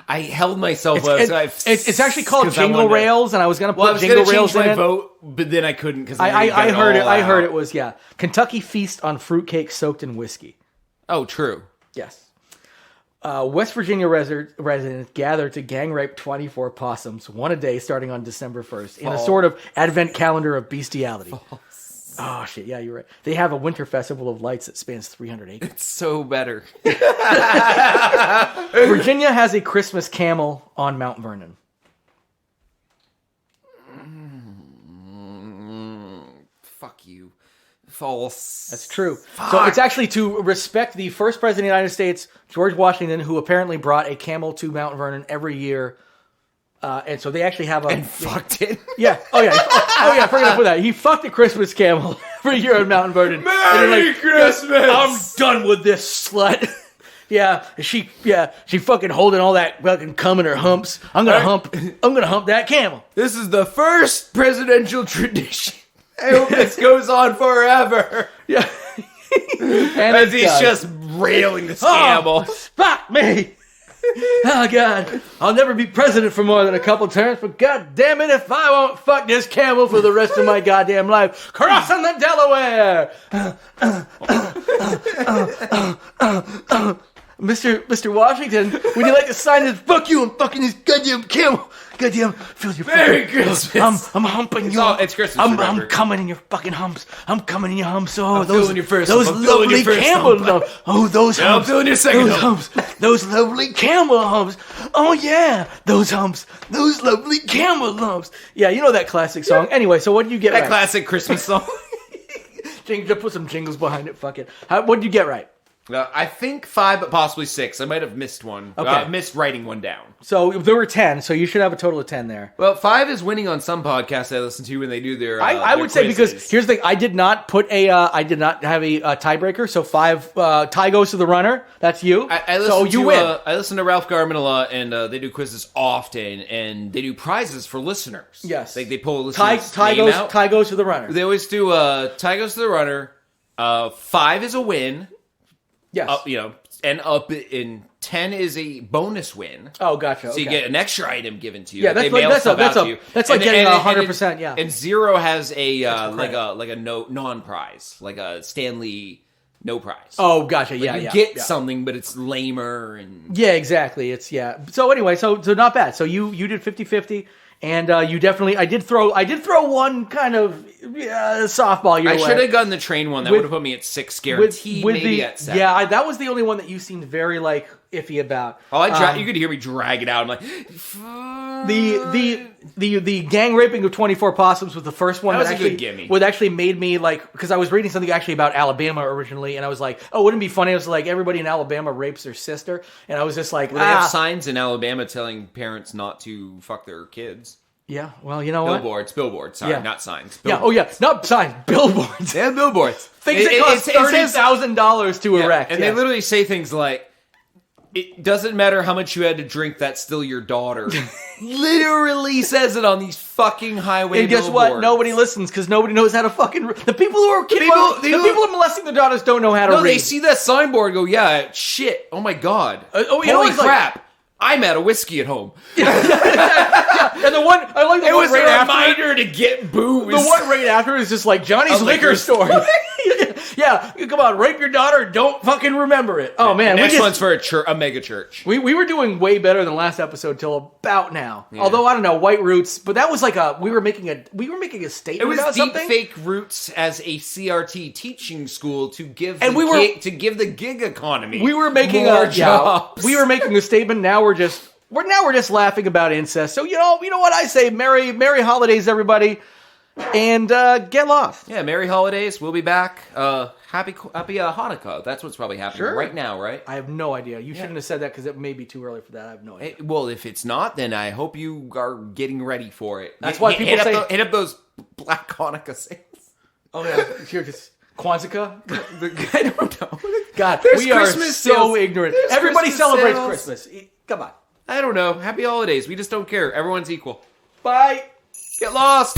held myself. It's actually called Jingle Rails, and I was going to put Jingle Rails in my it. vote, but then I couldn't because I heard it. I heard it was Kentucky feast on fruitcake soaked in whiskey. Oh, true. Yes. West Virginia residents gather to gang rape 24 possums, one a day, starting on December 1st, in a sort of advent calendar of bestiality. False. Oh, shit. Yeah, you're right. They have a winter festival of lights that spans 300 acres. It's so better. Virginia has a Christmas camel on Mount Vernon. Fuck you. False. That's true. So it's actually to respect the first president of the United States, George Washington, who apparently brought a camel to Mount Vernon every year And so they actually have a... And fucked it. Yeah. Oh, yeah. I forgot to put that. He fucked a Christmas camel every year in Mount Vernon. Merry Christmas! I'm done with this slut. Yeah, she fucking holding all that fucking cum in her humps. I'm gonna hump that camel. This is the first presidential tradition. I hope this goes on forever. Yeah. And as he's just railing this camel. Fuck me. Oh, God. I'll never be president for more than a couple terms, but God damn it if I won't fuck this camel for the rest of my goddamn life. Crossing the Delaware. Mr. Washington, would you like to sign this? Fuck you, I'm fucking this goddamn camel. Goddamn, feel your Merry Christmas. I'm humping you. It's Christmas. I'm coming in your fucking humps. I'm coming in your humps. Oh, feeling your first those hump. I'm feeling lovely your first camel hump. humps. Oh, those Yeah, humps. I'm feeling your second those hump. humps. Those lovely camel humps. Oh yeah, those humps. Those lovely camel humps. Yeah, you know that classic song. Anyway, so what did you get That right? classic Christmas song. Just put some jingles behind it. Fuck it. What did you get right? I think 5, but possibly 6. I might have missed one. Okay. Missed writing one down. So there were 10, so you should have a total of 10 there. Well, 5 is winning on some podcasts I listen to when they do their. I would say because here's the thing: I did not have a tiebreaker, so 5 tie goes to the runner. That's you. I listen so you win. I listen to Ralph Garman a lot, and they do quizzes often, and they do prizes for listeners. Yes, they pull a listener's tie name goes out. tie goes to the runner. They always do tie goes to the runner. 5 is a win. Yes, and up in 10 is a bonus win. Oh, gotcha. So you get an extra item given to you. Yeah, they mail stuff out to you. That's like getting 100%. Yeah, and 0 has a like a non-prize, like a Stanley no prize. Oh, gotcha. Like Yeah, you yeah. get yeah. something, but it's lamer and yeah, exactly. It's So anyway, so not bad. So you did 50-50. And you definitely, I did throw one kind of softball your way. I should have gotten the train one. That would have put me at 6 guaranteed, maybe at 7. Yeah, that was the only one that you seemed very iffy about. Oh, you could hear me drag it out. I'm like, the gang raping of 24 possums was the first one that was that a good gimme. What actually made me because I was reading something actually about Alabama originally, and I was like, oh, wouldn't it be funny? It was like everybody in Alabama rapes their sister, and I was just like, they have signs in Alabama telling parents not to fuck their kids. Yeah, well, you know what? Billboards. Sorry, not signs. Yeah, oh yeah, not signs, billboards. They have billboards. Things that cost $30,000 to erect. And they literally say things like, it doesn't matter how much you had to drink, that's still your daughter. Literally says it on these fucking highway And guess billboards. what? Nobody listens because nobody knows how to fucking... The people who are people who are molesting their daughters don't know how to read. They see that signboard and go, yeah, shit, oh my god. Holy crap. I'm out of whiskey at home. And the one... I like the it one was right a after... reminder to get booze. The one right after is just like Johnny's liquor store. Yeah, come on, rape your daughter, don't fucking remember it. Oh man, next one's for a mega church. We were doing way better than last episode till about now. Yeah. Although I don't know, White Roots, but that was like we were making a statement. It was about deep something. fake roots as a CRT teaching school to give the gig economy. We were making more jobs. We were making a statement. Now we're just laughing about incest. So you know what I say. Merry holidays, everybody. And get lost. Yeah, Merry Holidays. We'll be back. Happy Hanukkah. That's what's probably happening right now, right? I have no idea. You shouldn't have said that because it may be too early for that. I have no idea. Well, if it's not, then I hope you are getting ready for it. That's why people say... hit up those Black Hanukkah sales. Oh, yeah. Here, just Kwanzaa? I don't know. God, There's we Christmas are so sales. ignorant. There's Everybody Christmas celebrates sales. Christmas. Come on. I don't know. Happy Holidays. We just don't care. Everyone's equal. Bye. Get lost.